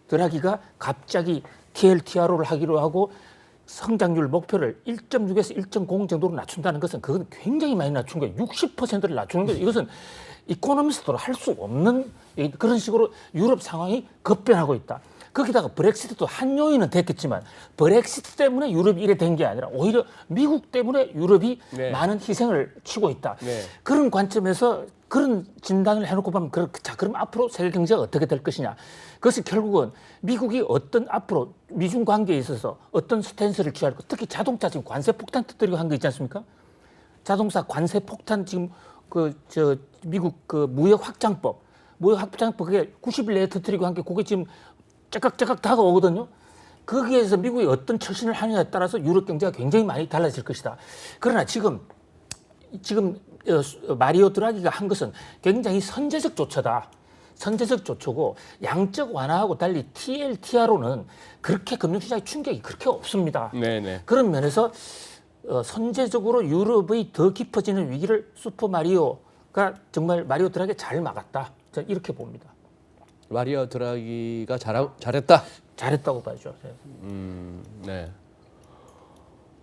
드라기가 갑자기 TLTRO를 하기로 하고 성장률 목표를 1.6에서 1.0 정도로 낮춘다는 것은 그건 굉장히 많이 낮춘 거예요. 60%를 낮추는 거예요. 이것은 이코노미스트로 할 수 없는 그런 식으로 유럽 상황이 급변하고 있다. 거기다가 브렉시트도 한 요인은 됐겠지만 브렉시트 때문에 유럽이 이래 된 게 아니라 오히려 미국 때문에 유럽이 네. 많은 희생을 치고 있다. 네. 그런 관점에서 그런 진단을 해놓고 보면 자, 그럼 앞으로 세계 경제가 어떻게 될 것이냐. 그것이 결국은 미국이 어떤 앞으로 미중 관계에 있어서 어떤 스탠스를 취할 것, 특히 자동차 지금 관세 폭탄 터뜨리고 한 거 있지 않습니까? 자동차 관세 폭탄 지금 미국 무역 확장법 그게 90일 내에 터뜨리고 한 게 그게 지금 째깍째깍 다가오거든요. 거기에서 미국이 어떤 처신을 하느냐에 따라서 유럽 경제가 굉장히 많이 달라질 것이다. 그러나 지금 마리오 드라기가 한 것은 굉장히 선제적 조처다. 선제적 조처고 양적 완화하고 달리 TLTRO는 그렇게 금융시장의 충격이 그렇게 없습니다. 네네. 그런 면에서 선제적으로 유럽의 더 깊어지는 위기를 슈퍼 마리오가 정말 마리오 드라기가 잘 막았다. 저는 이렇게 봅니다. 마리오 드라기가 잘했다. 잘했다고 봐야죠. 네.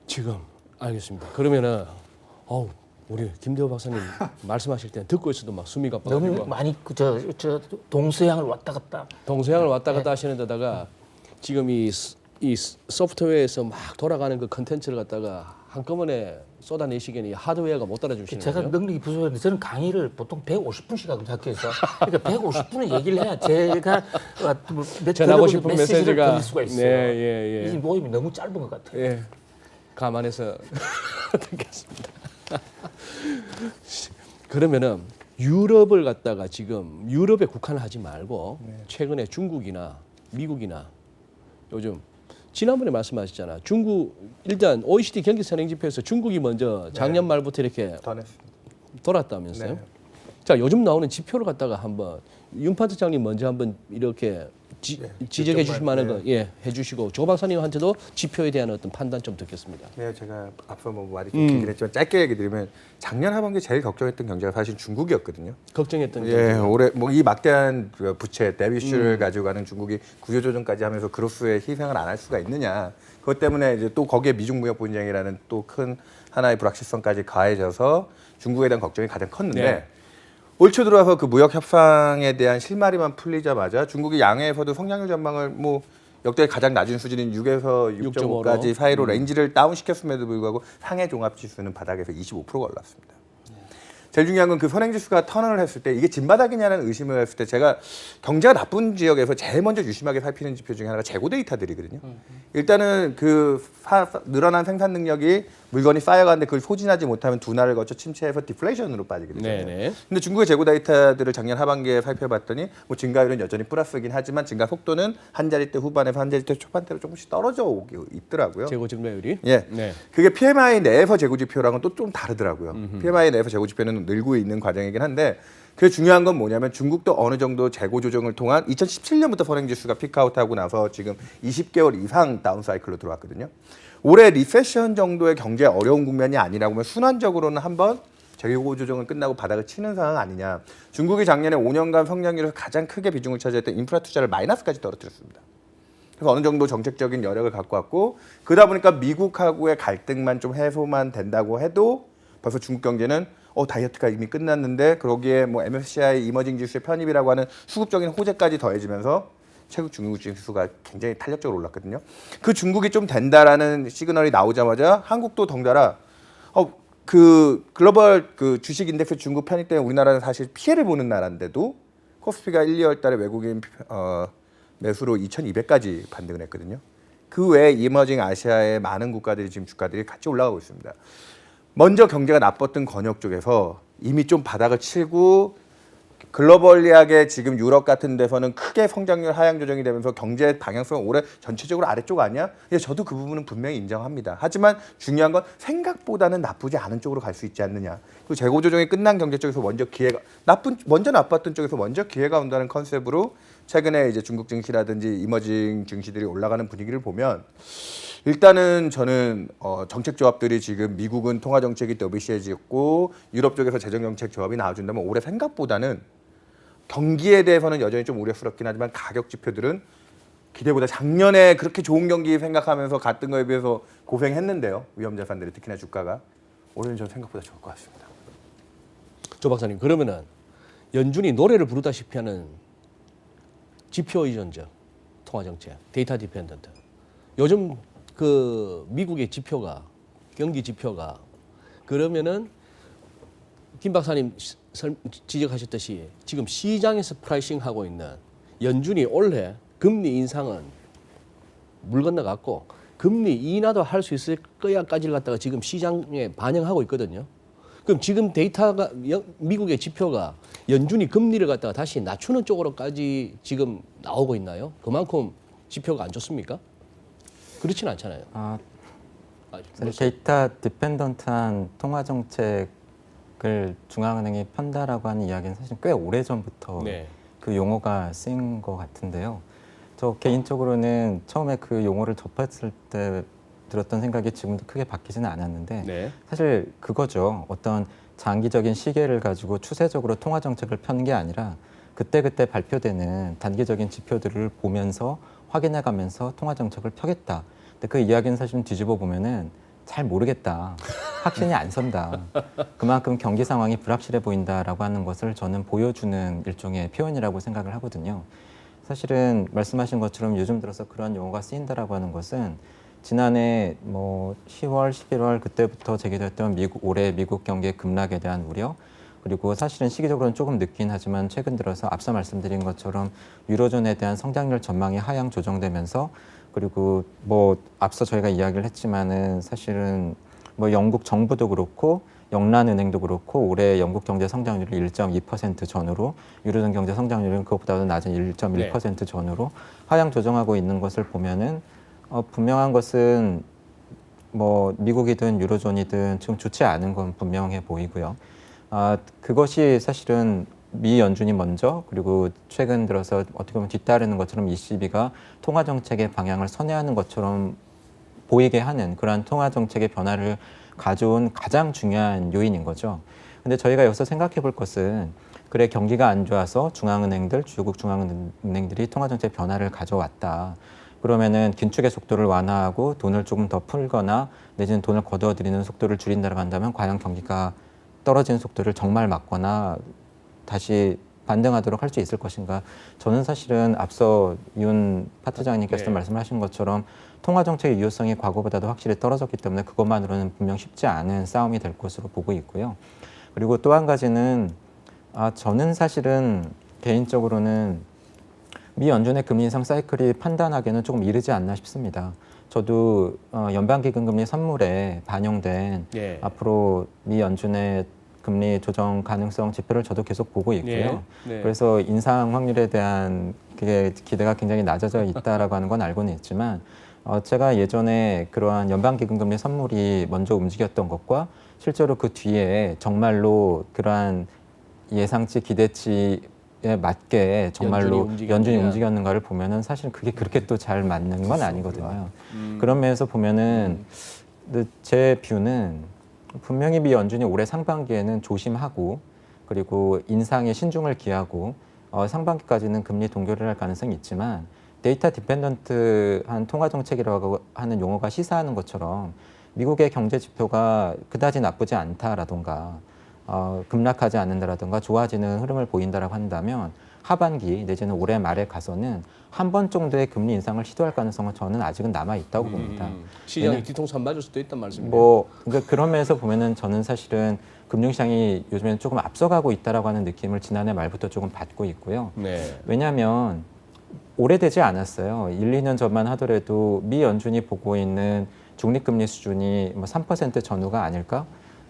지금 알겠습니다. 그러면은 우리 김대호 박사님 말씀하실 때 듣고 있어도 막 숨이 너무 가빠가지고 많이 저 동서양을 왔다 갔다. 동서양을 왔다 갔다 하시는 데다가 지금 이 소프트웨어에서 막 돌아가는 그 컨텐츠를 갖다가 한꺼번에 쏟아내시기에는 이 하드웨어가 못 따라주시는 제가 거죠. 능력이 부족한데 저는 강의를 보통 150분씩 하거든요, 학교에서. 그러니까 150분을 얘기를 해야 제가 전하고 싶은 메시지를 메시지가 드릴 수가 있어요. 네, 이 모임이 너무 짧은 것 같아요. 예. 감안해서 듣겠습니다. 그러면은 유럽을 갖다가 지금 유럽에 국한하지 말고 최근에 중국이나 미국이나 요즘 지난번에 말씀하셨잖아. 중국 일단 OECD 경기 선행지표에서 중국이 먼저 작년 말부터 이렇게 더 냈습니다. 돌았다면서요? 네. 자, 요즘 나오는 지표를 갖다가 한번 윤 파트장님 먼저 한번 이렇게 지적해 주실 만한 거 해주시고 조 박사님한테도 지표에 대한 어떤 판단 좀 듣겠습니다. 네, 제가 앞서 말이 좀 길긴 했지만 짧게 얘기 드리면 작년 하반기 제일 걱정했던 경제가 사실 중국이었거든요. 걱정했던 게 예, 올해 이 막대한 부채 대비슈를 가지고 가는 중국이 구조조정까지 하면서 그로서의 희생을 안 할 수가 있느냐. 그것 때문에 이제 또 거기에 미중 무역 분쟁이라는 또 큰 하나의 불확실성까지 가해져서 중국에 대한 걱정이 가장 컸는데. 네. 올 초 들어와서 그 무역 협상에 대한 실마리만 풀리자마자 중국이 양해에서도 성장률 전망을 역대 가장 낮은 수준인 6에서 6.5까지 사이로 렌지를 다운시켰음에도 불구하고 상해 종합 지수는 바닥에서 25%가 올랐습니다. 제일 중요한 건 그 선행지수가 턴을 했을 때 이게 진바닥이냐는 의심을 했을 때 제가 경제가 나쁜 지역에서 제일 먼저 유심하게 살피는 지표 중에 하나가 재고 데이터들이거든요. 일단은 그 늘어난 생산 능력이 물건이 쌓여가는데 그걸 소진하지 못하면 둔화를 거쳐 침체해서 디플레이션으로 빠지게 되잖아요. 네네. 근데 중국의 재고 데이터들을 작년 하반기에 살펴봤더니 뭐 증가율은 여전히 플러스긴 하지만 증가 속도는 한 자릿대 후반에서 한 자릿대 초반대로 조금씩 떨어져 오고 있더라고요. 재고 증가율이. 예. 네. 그게 PMI 내에서 재고 지표랑은 또 좀 다르더라고요. PMI 내에서 재고 지표는 늘고 있는 과정이긴 한데 그 중요한 건 뭐냐면 중국도 어느 정도 재고 조정을 통한 2017년부터 선행지수가 피크아웃하고 나서 지금 20개월 이상 다운 사이클로 들어왔거든요. 올해 리세션 정도의 경제 어려운 국면이 아니라고 하면 순환적으로는 한번 재고 조정은 끝나고 바닥을 치는 상황 아니냐. 중국이 작년에 5년간 성장률에서 가장 크게 비중을 차지했던 인프라 투자를 마이너스까지 떨어뜨렸습니다. 그래서 어느 정도 정책적인 여력을 갖고 왔고 그러다 보니까 미국하고의 갈등만 좀 해소만 된다고 해도 벌써 중국 경제는 다이어트가 이미 끝났는데 그러기에 뭐 MSCI 이머징 지수의 편입이라고 하는 수급적인 호재까지 더해지면서 최근 중국 지수가 굉장히 탄력적으로 올랐거든요. 그 중국이 좀 된다라는 시그널이 나오자마자 한국도 덩달아 그 글로벌 그 주식 인덱스 중국 편입 때문에 우리나라는 사실 피해를 보는 나라인데도 코스피가 1, 2월 달에 외국인 매수로 2,200까지 반등을 했거든요. 그 외에 이머징 아시아의 많은 국가들이 지금 주가들이 같이 올라가고 있습니다. 먼저 경제가 나빴던 권역 쪽에서 이미 좀 바닥을 치고 글로벌리하게 지금 유럽 같은 데서는 크게 성장률 하향 조정이 되면서 경제 방향성 올해 전체적으로 아래쪽 아니야? 예, 저도 그 부분은 분명히 인정합니다. 하지만 중요한 건 생각보다는 나쁘지 않은 쪽으로 갈 수 있지 않느냐. 그리고 재고 조정이 끝난 경제 쪽에서 먼저 기회가 먼저 나빴던 쪽에서 먼저 기회가 온다는 컨셉으로 최근에 이제 중국 증시라든지 이머징 증시들이 올라가는 분위기를 보면 일단은 저는 정책 조합들이 지금 미국은 통화 정책이 더비시해지고 유럽 쪽에서 재정 정책 조합이 나와준다면 올해 생각보다는 경기에 대해서는 여전히 좀 우려스럽긴 하지만 가격 지표들은 기대보다 작년에 그렇게 좋은 경기 생각하면서 갔던 거에 비해서 고생했는데요. 위험자산들이 특히나 주가가 올해는 저는 생각보다 좋을 것 같습니다. 조 박사님 그러면은 연준이 노래를 부르다시피 하는 지표 의존적 통화 정책, 데이터 디펜던트. 요즘 그 미국의 지표가 경기 지표가 그러면은 김 박사님 지적하셨듯이 지금 시장에서 프라이싱하고 있는 연준이 올해 금리 인상은 물 건너갔고 금리 인하도 할 수 있을 거야까지를 갖다가 지금 시장에 반영하고 있거든요. 그럼 지금 데이터가 미국의 지표가 연준이 금리를 갖다가 다시 낮추는 쪽으로까지 지금 나오고 있나요? 그만큼 지표가 안 좋습니까? 그렇진 않잖아요. 데이터 디펜던트한 통화 정책을 중앙은행이 편다라고 하는 이야기는 사실 꽤 오래 전부터 네. 그 용어가 쓰인 것 같은데요. 저 개인적으로는 처음에 그 용어를 접했을 때 들었던 생각이 지금도 크게 바뀌지는 않았는데 네. 사실 그거죠. 어떤 장기적인 시계를 가지고 추세적으로 통화 정책을 펴는 게 아니라 그때그때 발표되는 단기적인 지표들을 보면서 확인해가면서 통화 정책을 펴겠다. 근데 그 이야기는 사실 좀 뒤집어 보면은 잘 모르겠다. 확신이 안 선다. 그만큼 경기 상황이 불확실해 보인다라고 하는 것을 저는 보여주는 일종의 표현이라고 생각을 하거든요. 사실은 말씀하신 것처럼 요즘 들어서 그런 용어가 쓰인다라고 하는 것은 지난해 뭐 10월, 11월 그때부터 제기됐던 올해 미국 경기 급락에 대한 우려, 그리고 사실은 시기적으로는 조금 늦긴 하지만 최근 들어서 앞서 말씀드린 것처럼 유로존에 대한 성장률 전망이 하향 조정되면서, 그리고 뭐 앞서 저희가 이야기를 했지만은 사실은 뭐 영국 정부도 그렇고 영란은행도 그렇고 올해 영국 경제 성장률이 1.2% 전후로, 유로존 경제 성장률은 그것보다도 낮은 1.1% 전후로 하향 조정하고 있는 것을 보면은 분명한 것은 뭐 미국이든 유로존이든 지금 좋지 않은 건 분명해 보이고요. 그것이 사실은 미 연준이 먼저, 그리고 최근 들어서 어떻게 보면 뒤따르는 것처럼 ECB가 통화 정책의 방향을 선회하는 것처럼 보이게 하는 그러한 통화 정책의 변화를 가져온 가장 중요한 요인인 거죠. 근데 저희가 여기서 생각해 볼 것은, 그래 경기가 안 좋아서 중앙은행들, 주요국 중앙은행들이 통화 정책 변화를 가져왔다. 그러면은 긴축의 속도를 완화하고 돈을 조금 더 풀거나 내지는 돈을 거두어들이는 속도를 줄인다고 한다면 과연 경기가 떨어지는 속도를 정말 막거나 다시 반등하도록 할 수 있을 것인가? 저는 사실은 앞서 윤 파트장님께서 말씀하신 것처럼 통화 정책의 유효성이 과거보다도 확실히 떨어졌기 때문에 그것만으로는 분명 쉽지 않은 싸움이 될 것으로 보고 있고요. 그리고 또 한 가지는 저는 사실은 개인적으로는 미 연준의 금리 인상 사이클이 판단하기에는 조금 이르지 않나 싶습니다. 저도 연방기금금리 선물에 반영된 예. 앞으로 미 연준의 금리 조정 가능성 지표를 저도 계속 보고 있고요. 네. 네. 그래서 인상 확률에 대한 그게 기대가 굉장히 낮아져 있다라고 하는 건 알고는 있지만 제가 예전에 그러한 연방기금금리 선물이 먼저 움직였던 것과 실제로 그 뒤에 정말로 그러한 예상치 기대치에 맞게 정말로 연준이 움직였는가를 보면은 사실 그게 그렇게 또 잘 맞는 건 아니거든요. 그런 면에서 보면은 제 뷰는 분명히 미 연준이 올해 상반기에는 조심하고 그리고 인상에 신중을 기하고 상반기까지는 금리 동결을 할 가능성이 있지만 데이터 디펜던트한 통화 정책이라고 하는 용어가 시사하는 것처럼 미국의 경제 지표가 그다지 나쁘지 않다라던가 급락하지 않는다라든가 좋아지는 흐름을 보인다라고 한다면 하반기 내지는 올해 말에 가서는 한 번 정도의 금리 인상을 시도할 가능성은 저는 아직은 남아 있다고 봅니다. 시장이 뒤통수 안 맞을 수도 있단 말씀이에요. 그러니까 그런 면에서 보면은 저는 사실은 금융시장이 요즘에는 조금 앞서가고 있다라고 하는 느낌을 지난해 말부터 조금 받고 있고요. 네. 왜냐하면 오래되지 않았어요. 1, 2년 전만 하더라도 미 연준이 보고 있는 중립금리 수준이 뭐 3% 전후가 아닐까?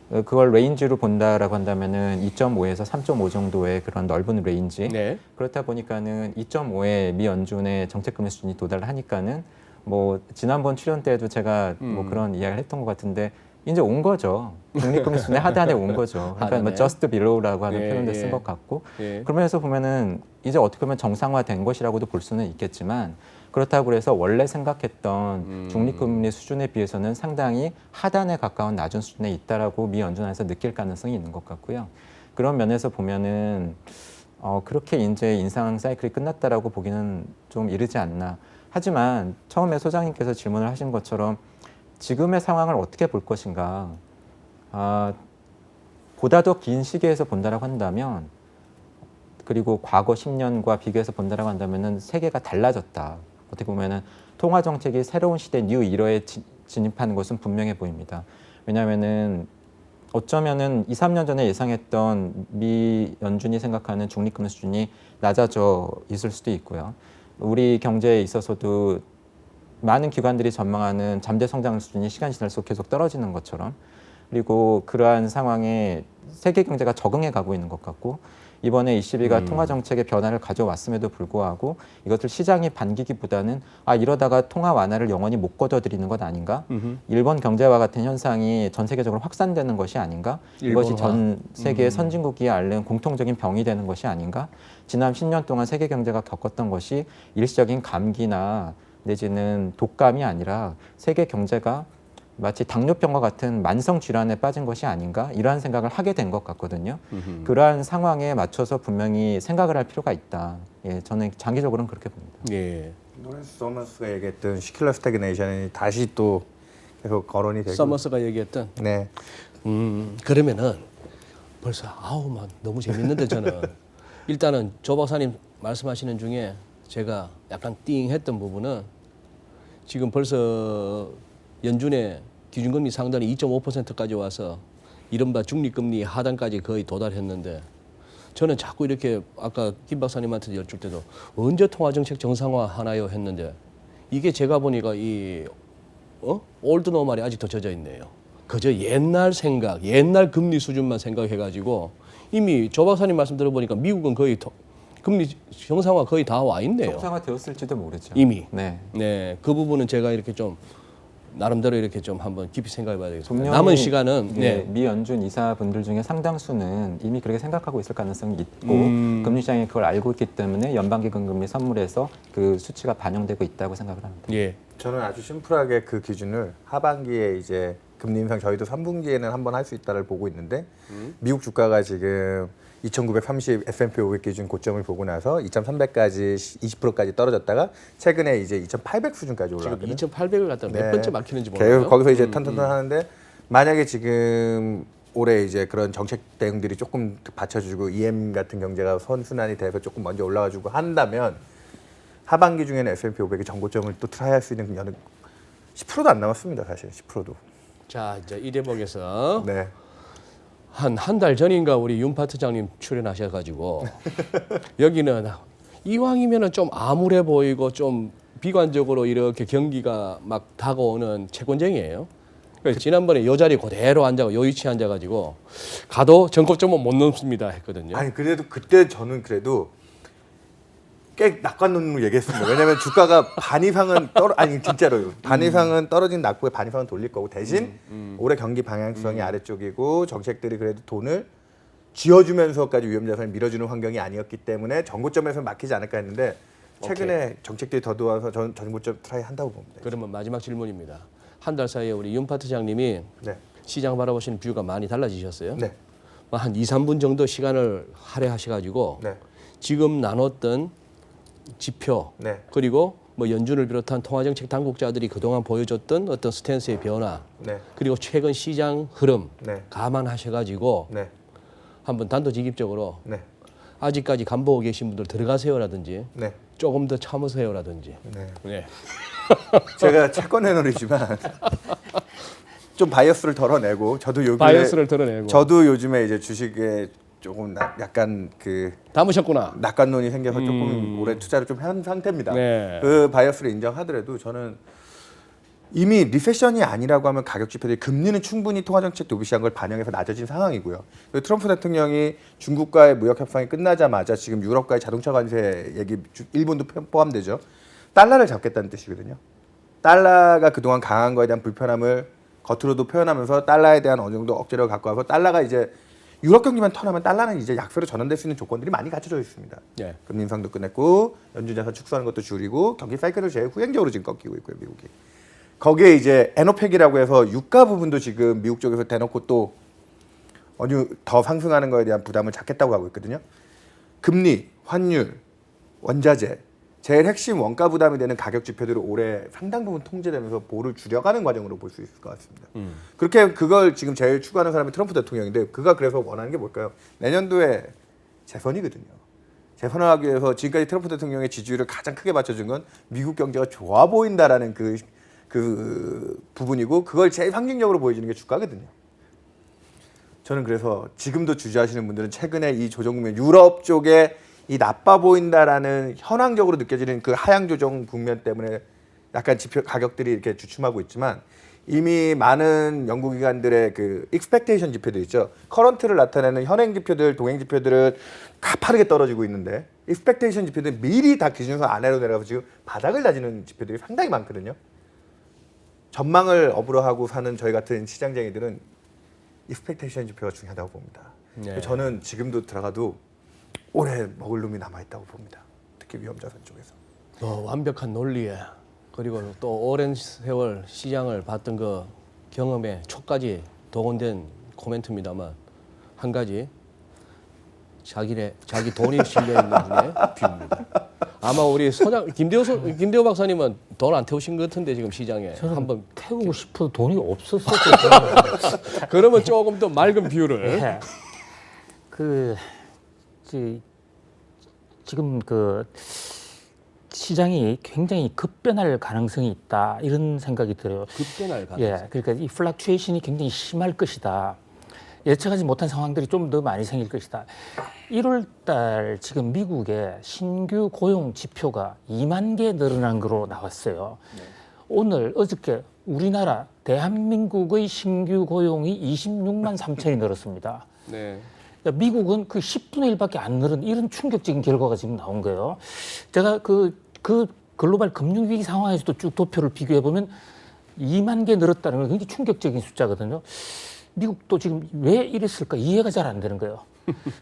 그걸 레인지로 본다라고 한다면은 2.5에서 3.5 정도의 그런 넓은 레인지. 네. 그렇다 보니까는 2.5의 미 연준의 정책금리 수준이 도달하니까는 뭐 지난번 출연 때에도 제가 뭐 그런 이야기를 했던 것 같은데 이제 온 거죠. 중립금리 수준의 하단에 온 거죠. 그러니까 뭐 just below라고 하는 예, 표현도 예. 쓴 것 같고. 예. 그러면서 보면은 이제 어떻게 보면 정상화된 것이라고도 볼 수는 있겠지만 그렇다고 해서 원래 생각했던 중립금리 수준에 비해서는 상당히 하단에 가까운 낮은 수준에 있다라고 미 연준 안에서 느낄 가능성이 있는 것 같고요. 그런 면에서 보면은 그렇게 이제 인상 사이클이 끝났다라고 보기는 좀 이르지 않나. 하지만 처음에 소장님께서 질문을 하신 것처럼 지금의 상황을 어떻게 볼 것인가. 보다 더 긴 시기에서 본다라고 한다면 그리고 과거 10년과 비교해서 본다라고 한다면은 세계가 달라졌다. 어떻게 보면은 통화 정책이 새로운 시대 뉴 이러에 진입하는 것은 분명해 보입니다. 왜냐하면은 어쩌면은 2, 3년 전에 예상했던 미 연준이 생각하는 중립금리 수준이 낮아져 있을 수도 있고요. 우리 경제에 있어서도 많은 기관들이 전망하는 잠재 성장 수준이 시간이 지날수록 계속 떨어지는 것처럼 그리고 그러한 상황에 세계 경제가 적응해 가고 있는 것 같고 이번에 ECB가 통화 정책의 변화를 가져왔음에도 불구하고 이것을 시장이 반기기보다는 이러다가 통화 완화를 영원히 못 거둬들이는 것 아닌가? 일본 경제와 같은 현상이 전 세계적으로 확산되는 것이 아닌가? 이것이 전 세계 선진국이 앓는 공통적인 병이 되는 것이 아닌가? 지난 10년 동안 세계 경제가 겪었던 것이 일시적인 감기나 내지는 독감이 아니라 세계 경제가 마치 당뇨병과 같은 만성 질환에 빠진 것이 아닌가 이러한 생각을 하게 된 것 같거든요. 그러한 상황에 맞춰서 분명히 생각을 할 필요가 있다. 예, 저는 장기적으로는 그렇게 봅니다. 예. 노렌스 서머스가 얘기했던 시큘러 스태그네이션이 다시 또 계속 거론이 되고. 서머스가 얘기했던. 네. 그러면은 벌써 막 너무 재밌는데 저는 일단은 조 박사님 말씀하시는 중에 제가 약간 띵했던 부분은 지금 벌써 연준의 기준금리 상단이 2.5%까지 와서 이른바 중립금리 하단까지 거의 도달했는데 저는 자꾸 이렇게 아까 김 박사님한테 여쭐 때도 언제 통화정책 정상화 하나요 했는데 이게 제가 보니까 이 올드 노말이 아직도 젖어 있네요. 그저 옛날 생각, 옛날 금리 수준만 생각해가지고 이미 조 박사님 말씀 들어보니까 미국은 거의 금리 정상화 거의 다 와 있네요. 정상화 되었을지도 모르죠. 이미. 네. 네, 그 부분은 제가 이렇게 좀 나름대로 이렇게 좀 한번 깊이 생각해봐야 되겠습니다. 분명히 남은 시간은 미 연준 이사분들 중에 상당수는 이미 그렇게 생각하고 있을 가능성이 있고 금융시장이 그걸 알고 있기 때문에 연방기금금리 선물에서 그 수치가 반영되고 있다고 생각을 합니다. 예. 저는 아주 심플하게 그 기준을 하반기에 이제 금리 인상 저희도 3분기에는 한번 할 수 있다를 보고 있는데 미국 주가가 지금 2,930 S&P 500 기준 고점을 보고 나서 2,300까지 20%까지 떨어졌다가 최근에 이제 2,800 수준까지 올라왔거든요. 지금 2,800을 갖다 몇 네. 번째 막히는지 계속 몰라요. 거기서 이제 턴턴하는데 만약에 지금 올해 이제 그런 정책 대응들이 조금 받쳐주고 EM 같은 경제가 선순환이 돼서 조금 먼저 올라가지고 한다면 하반기 중에는 S&P 500이 전고점을 또 트라이할 수 있는 연은 10%도 안 남았습니다. 사실 10%도. 자, 이제 이 대목에서 네. 한 달 전인가 우리 윤 파트장님 출연하셔가지고 여기는 이왕이면은 좀 암울해 보이고 좀 비관적으로 이렇게 경기가 막 다가오는 채권쟁이에요. 그래서 지난번에 요 자리 그대로 앉아고 요 위치에 앉아가지고 가도 전kop점은 못 넘습니다 했거든요. 아니 그래도 그때 저는 그래도 꽤 낙관론으로 얘기했습니다. 왜냐하면 주가가 반 이상은 아니 진짜로요. 반 이상은 떨어진 낙후에 반 이상은 돌릴 거고 대신 올해 경기 방향성이 아래쪽이고 정책들이 그래도 돈을 쥐어주면서까지 위험자산을 밀어주는 환경이 아니었기 때문에 정고점에서 막히지 않을까 했는데 최근에 정책들이 더 도와서 저는 정고점 트라이 한다고 봅니다. 그러면 마지막 질문입니다. 한 달 사이에 우리 윤 파트장님이 네. 시장 바라보시는 뷰가 많이 달라지셨어요? 네. 한 2, 3분 정도 시간을 할애하셔가지고 네. 지금 나눴던 지표 네. 그리고 뭐 연준을 비롯한 통화정책 당국자들이 그동안 보여줬던 어떤 스탠스의 변화 네. 그리고 최근 시장 흐름 네. 감안하셔가지고 네. 한번 단도직입적으로 네. 아직까지 간보고 계신 분들 들어가세요라든지 네. 조금 더 참으세요라든지 네. 네. 제가 채권 애널이지만 좀 바이어스를 덜어내고 저도 요즘에 바이어스를 드러내고 저도 요즘에 이제 주식에 조금 약간 그 담으셨구나. 낙관론이 생겨서 조금 올해 투자를 좀 한 상태입니다. 네. 그 바이어스를 인정하더라도 저는 이미 리세션이 아니라고 하면 가격 지표들이 금리는 충분히 통화정책 도비시한 걸 반영해서 낮아진 상황이고요. 그리고 트럼프 대통령이 중국과의 무역 협상이 끝나자마자 지금 유럽과의 자동차 관세 얘기 일본도 포함되죠. 달러를 잡겠다는 뜻이거든요. 달러가 그동안 강한 거에 대한 불편함을 겉으로도 표현하면서 달러에 대한 어느 정도 억제력을 갖고 와서 달러가 이제 유럽 경기만 턴하면 달러는 이제 약세로 전환될 수 있는 조건들이 많이 갖춰져 있습니다. 네. 금리 인상도 끝냈고 연준 자산 축소하는 것도 줄이고 경기 사이클을 제일 후행적으로 지금 꺾이고 있고요, 미국이. 거기에 이제 에노펙이라고 해서 유가 부분도 지금 미국 쪽에서 대놓고 또 어느 더 상승하는 거에 대한 부담을 잡겠다고 하고 있거든요. 금리, 환율, 원자재 제일 핵심 원가 부담이 되는 가격 지표들이 올해 상당 부분 통제되면서 보를 줄여가는 과정으로 볼 수 있을 것 같습니다. 그렇게 그걸 지금 제일 추구하는 사람이 트럼프 대통령인데 그가 그래서 원하는 게 뭘까요? 내년도에 재선이거든요. 재선을 하기 위해서 지금까지 트럼프 대통령의 지지율을 가장 크게 받쳐준 건 미국 경제가 좋아 보인다라는 그 부분이고 그걸 제일 상징적으로 보여주는 게 주가거든요. 저는 그래서 지금도 주저하시는 분들은 최근에 이 조정 국면 유럽 쪽에 이 나빠 보인다라는 현황적으로 느껴지는 그 하향 조정 국면 때문에 약간 지표 가격들이 이렇게 주춤하고 있지만 이미 많은 연구기관들의 그 익스펙테이션 지표들 있죠. 커런트를 나타내는 현행 지표들, 동행 지표들은 가파르게 떨어지고 있는데 익스펙테이션 지표들은 미리 다 기준선 아래로 내려가서 지금 바닥을 다지는 지표들이 상당히 많거든요. 전망을 업으로 하고 사는 저희 같은 시장쟁이들은 익스펙테이션 지표가 중요하다고 봅니다. 네. 저는 지금도 들어가도 올해 먹을 놈이 남아있다고 봅니다. 특히 위험자산 쪽에서. 완벽한 논리에 그리고 또 오랜 세월 시장을 봤던 그 경험에 촉까지 동원된 코멘트입니다만 한 가지 자기 돈이 실려 있는 분의 뷰입니다. 아마 우리 김대호 박사님은 돈 안 태우신 것 같은데 지금 시장에 한번 태우고 싶어도 돈이 없었어요. 그러면 조금 더 맑은 뷰를 네. 지금 그 시장이 굉장히 급변할 가능성이 있다 이런 생각이 들어요. 급변할 가능성. 예, 그러니까 이 플럭추에이션이 굉장히 심할 것이다. 예측하지 못한 상황들이 좀 더 많이 생길 것이다. 1월 달 지금 미국의 신규 고용 지표가 2만 개 늘어난 거로 나왔어요. 네. 오늘 어저께 우리나라 대한민국의 신규 고용이 26만 3천이 늘었습니다. 네. 그러니까 미국은 그 10분의 1밖에 안 늘은 이런 충격적인 결과가 지금 나온 거예요. 제가 그 글로벌 금융위기 상황에서도 쭉 도표를 비교해 보면 2만 개 늘었다는 건 굉장히 충격적인 숫자거든요. 미국도 지금 왜 이랬을까 이해가 잘 안 되는 거예요.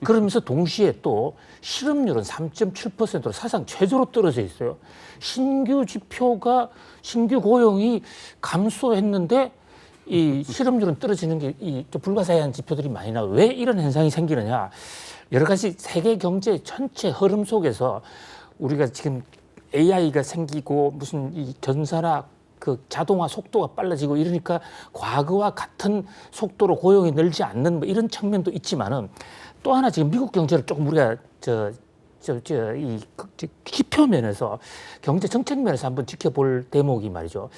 그러면서 동시에 또 실업률은 3.7%로 사상 최저로 떨어져 있어요. 신규 고용이 감소했는데 이 실업률은 떨어지는 게 좀 불가사의한 지표들이 많이 나와요. 왜 이런 현상이 생기느냐? 여러 가지 세계 경제 전체 흐름 속에서 우리가 지금 AI가 생기고 무슨 이 전사나 그 자동화 속도가 빨라지고 이러니까 과거와 같은 속도로 고용이 늘지 않는 뭐 이런 측면도 있지만은 또 하나 지금 미국 경제를 조금 우리가 이 기표면에서 경제 정책 면에서 한번 지켜볼 대목이 말이죠.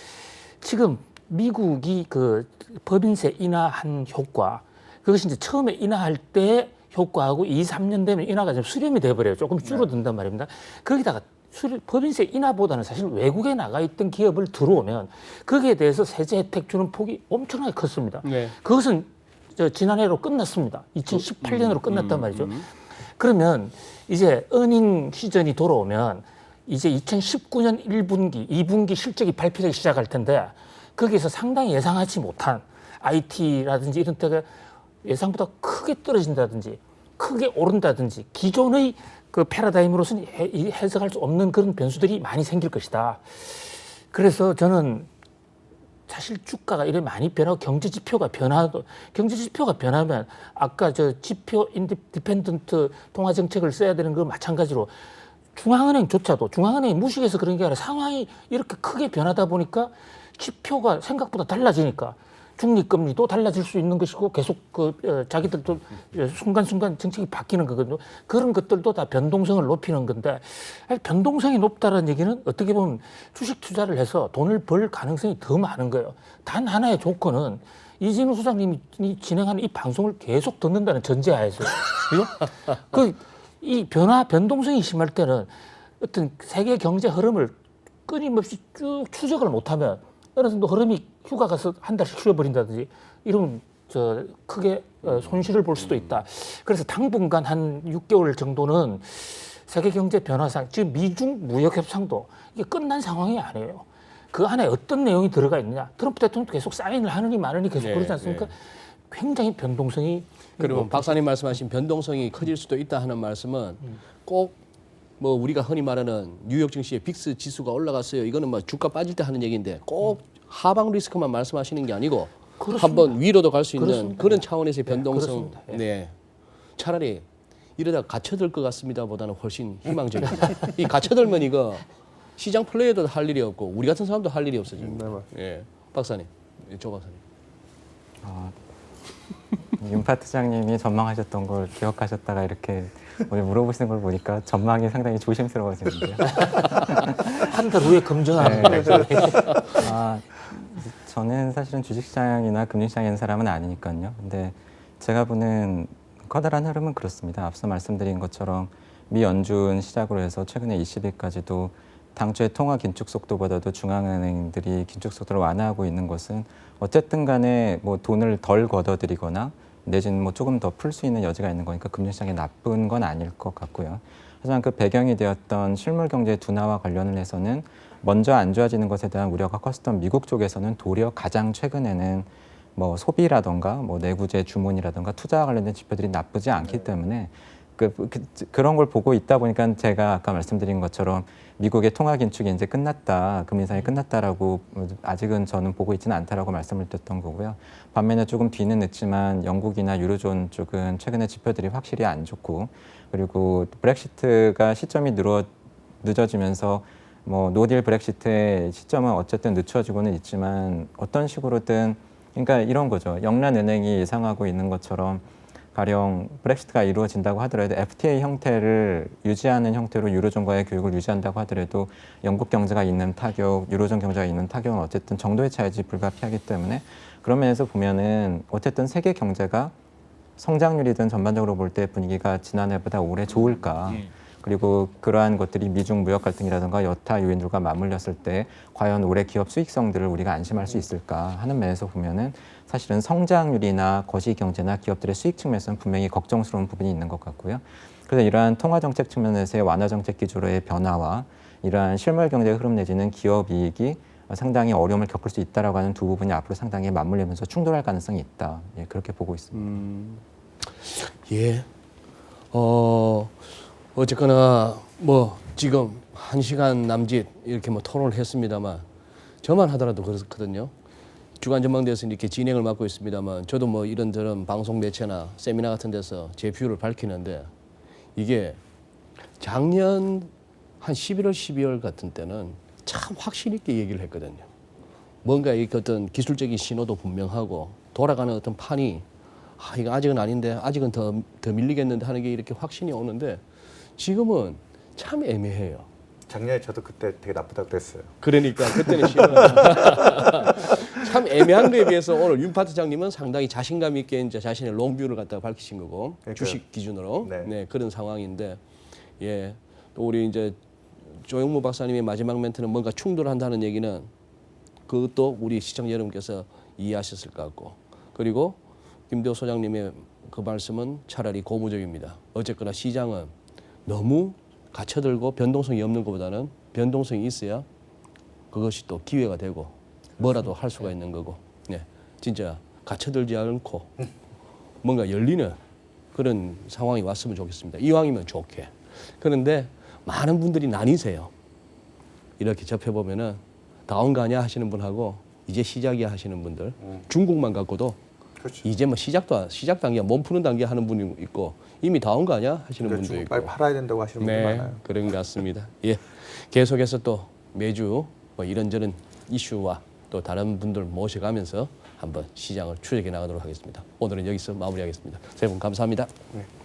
지금 미국이 그 법인세 인하한 효과 그것이 이제 처음에 인하할 때 효과하고 2, 3년 되면 인하가 좀 수렴이 돼버려요. 조금 줄어든단 말입니다. 거기다가 법인세 인하보다는 사실 외국에 나가 있던 기업을 들어오면 거기에 대해서 세제 혜택 주는 폭이 엄청나게 컸습니다. 네. 그것은 지난해로 끝났습니다. 2018년으로 끝났단 말이죠. 그러면 이제 어닝 시즌이 돌아오면 이제 2019년 1분기, 2분기 실적이 발표되기 시작할 텐데 거기에서 상당히 예상하지 못한 IT라든지 이런 때가 예상보다 크게 떨어진다든지 크게 오른다든지 기존의 그 패러다임으로서는 해석할 수 없는 그런 변수들이 많이 생길 것이다. 그래서 저는 사실 주가가 이래 많이 변하고 경제 지표가 변하면 아까 저 지표 인디펜던트 통화 정책을 써야 되는 거 마찬가지로 중앙은행조차도 중앙은행이 무식해서 그런 게 아니라 상황이 이렇게 크게 변하다 보니까 지표가 생각보다 달라지니까 중립금리도 달라질 수 있는 것이고 계속 자기들도 순간순간 정책이 바뀌는 거거든요. 그런 것들도 다 변동성을 높이는 건데 변동성이 높다는 얘기는 어떻게 보면 주식 투자를 해서 돈을 벌 가능성이 더 많은 거예요. 단 하나의 조건은 이진우 소장님이 진행하는 이 방송을 계속 듣는다는 전제하에서요. 이 변동성이 심할 때는 어떤 세계 경제 흐름을 끊임없이 쭉 추적을 못하면 어느 정도 흐름이 휴가 가서 한 달씩 쉬어버린다든지 이러면 크게 손실을 볼 수도 있다. 그래서 당분간 한 6개월 정도는 세계 경제 변화상 지금 미중 무역 협상도 이게 끝난 상황이 아니에요. 그 안에 어떤 내용이 들어가 있느냐. 트럼프 대통령도 계속 사인을 하느니 마느니 계속 그러지 않습니까? 굉장히 변동성이. 그러면 박사님 말씀하신 변동성이 커질 수도 있다 하는 말씀은 꼭 뭐 우리가 흔히 말하는 뉴욕 증시의 빅스 지수가 올라갔어요. 이거는 뭐 주가 빠질 때 하는 얘기인데 꼭 하방 리스크만 말씀하시는 게 아니고 그렇습니다. 한번 위로도 갈 수 있는 그렇습니다. 그런 차원에서의 변동성. 그렇습니다. 네. 차라리 이러다 갇혀들 것 같습니다보다는 훨씬 희망적입니다. 이 갇혀들면 이거 시장 플레이어도 할 일이 없고 우리 같은 사람도 할 일이 없어집니다. 예. 박사님, 조 박사님. 윤 파트장님이 전망하셨던 걸 기억하셨다가 이렇게 오늘 물어보시는 걸 보니까 전망이 상당히 조심스러워지는데요. 한 달 후에 검증하는 거예요. 저는 사실은 주식시장이나 금융시장에 있는 사람은 아니니까요. 근데 제가 보는 커다란 흐름은 그렇습니다. 앞서 말씀드린 것처럼 미 연준 시작으로 해서 최근에 20일까지도 당초의 통화 긴축 속도보다도 중앙은행들이 긴축 속도를 완화하고 있는 것은 어쨌든 간에 뭐 돈을 덜 걷어들이거나 내지는 뭐 조금 더 풀 수 있는 여지가 있는 거니까 금융시장이 나쁜 건 아닐 것 같고요. 하지만 그 배경이 되었던 실물 경제 둔화와 관련을 해서는 먼저 안 좋아지는 것에 대한 우려가 컸던 미국 쪽에서는 도리어 가장 최근에는 뭐 소비라던가 뭐 내구재 주문이라던가 투자와 관련된 지표들이 나쁘지 않기 때문에 그런 걸 보고 있다 보니까 제가 아까 말씀드린 것처럼 미국의 통화 긴축이 이제 끝났다, 금리 인상이 끝났다라고 아직은 저는 보고 있지는 않다라고 말씀을 드렸던 거고요. 반면에 조금 뒤는 늦지만 영국이나 유로존 쪽은 최근에 지표들이 확실히 안 좋고 그리고 브렉시트가 시점이 늦어지면서 뭐 노딜 브렉시트의 시점은 어쨌든 늦춰지고는 있지만 어떤 식으로든 그러니까 이런 거죠. 영란은행이 예상하고 있는 것처럼 가령 브렉시트가 이루어진다고 하더라도 FTA 형태를 유지하는 형태로 유로존과의 교육을 유지한다고 하더라도 영국 경제가 있는 타격, 유로존 경제가 있는 타격은 어쨌든 정도의 차이지 불가피하기 때문에 그런 면에서 보면은 어쨌든 세계 경제가 성장률이든 전반적으로 볼 때 분위기가 지난해보다 올해 좋을까? 그리고 그러한 것들이 미중 무역 갈등이라든가 여타 요인들과 맞물렸을 때 과연 올해 기업 수익성들을 우리가 안심할 수 있을까 하는 면에서 보면은 사실은 성장률이나 거시경제나 기업들의 수익 측면에서는 분명히 걱정스러운 부분이 있는 것 같고요. 그래서 이러한 통화정책 측면에서의 완화정책 기조로의 변화와 이러한 실물 경제 흐름 내지는 기업 이익이 상당히 어려움을 겪을 수 있다라고 하는 두 부분이 앞으로 상당히 맞물리면서 충돌할 가능성이 있다. 예, 그렇게 보고 있습니다. 예. 어쨌거나 뭐 지금 1시간 남짓 이렇게 뭐 토론을 했습니다만 저만 하더라도 그렇거든요. 주간 전망대에서 이렇게 진행을 맡고 있습니다만 저도 뭐 이런저런 방송 매체나 세미나 같은 데서 제 뷰를 밝히는데 이게 작년 한 11월, 12월 같은 때는 참 확신 있게 얘기를 했거든요. 뭔가 이 어떤 기술적인 신호도 분명하고 돌아가는 어떤 판이 이거 아직은 아닌데 아직은 더 밀리겠는데 하는 게 이렇게 확신이 오는데 지금은 참 애매해요. 작년에 저도 그때 되게 나쁘다고 그랬어요. 그러니까 그때는 싫어요. 참 애매한 거에 비해서 오늘 윤 파트장님은 상당히 자신감 있게 이제 자신의 롱뷰를 갖다가 밝히신 거고 그러니까요. 주식 기준으로 네. 네, 그런 상황인데 예, 또 우리 이제 조영무 박사님의 마지막 멘트는 뭔가 충돌한다는 얘기는 그것도 우리 시청자 여러분께서 이해하셨을 것 같고 그리고 김대호 소장님의 그 말씀은 차라리 고무적입니다. 어쨌거나 시장은 너무 갇혀들고 변동성이 없는 것보다는 변동성이 있어야 그것이 또 기회가 되고 뭐라도 할 수가 있는 거고 네, 진짜 갇혀들지 않고 뭔가 열리는 그런 상황이 왔으면 좋겠습니다. 이왕이면 좋게. 그런데 많은 분들이 나뉘세요. 이렇게 접해보면은 다운 거 아니야 하시는 분하고 이제 시작이야 하시는 분들 중국만 갖고도 그렇죠. 이제 뭐 시작 단계야 몸 푸는 단계 하는 분이 있고 이미 다운 거 아니야 하시는 분도 중국 있고 빨리 팔아야 된다고 하시는 분들 네, 많아요. 그런 것 같습니다. 예, 계속해서 또 매주 뭐 이런저런 이슈와 또 다른 분들 모셔가면서 한번 시장을 추적해 나가도록 하겠습니다. 오늘은 여기서 마무리하겠습니다. 세 분 감사합니다. 네.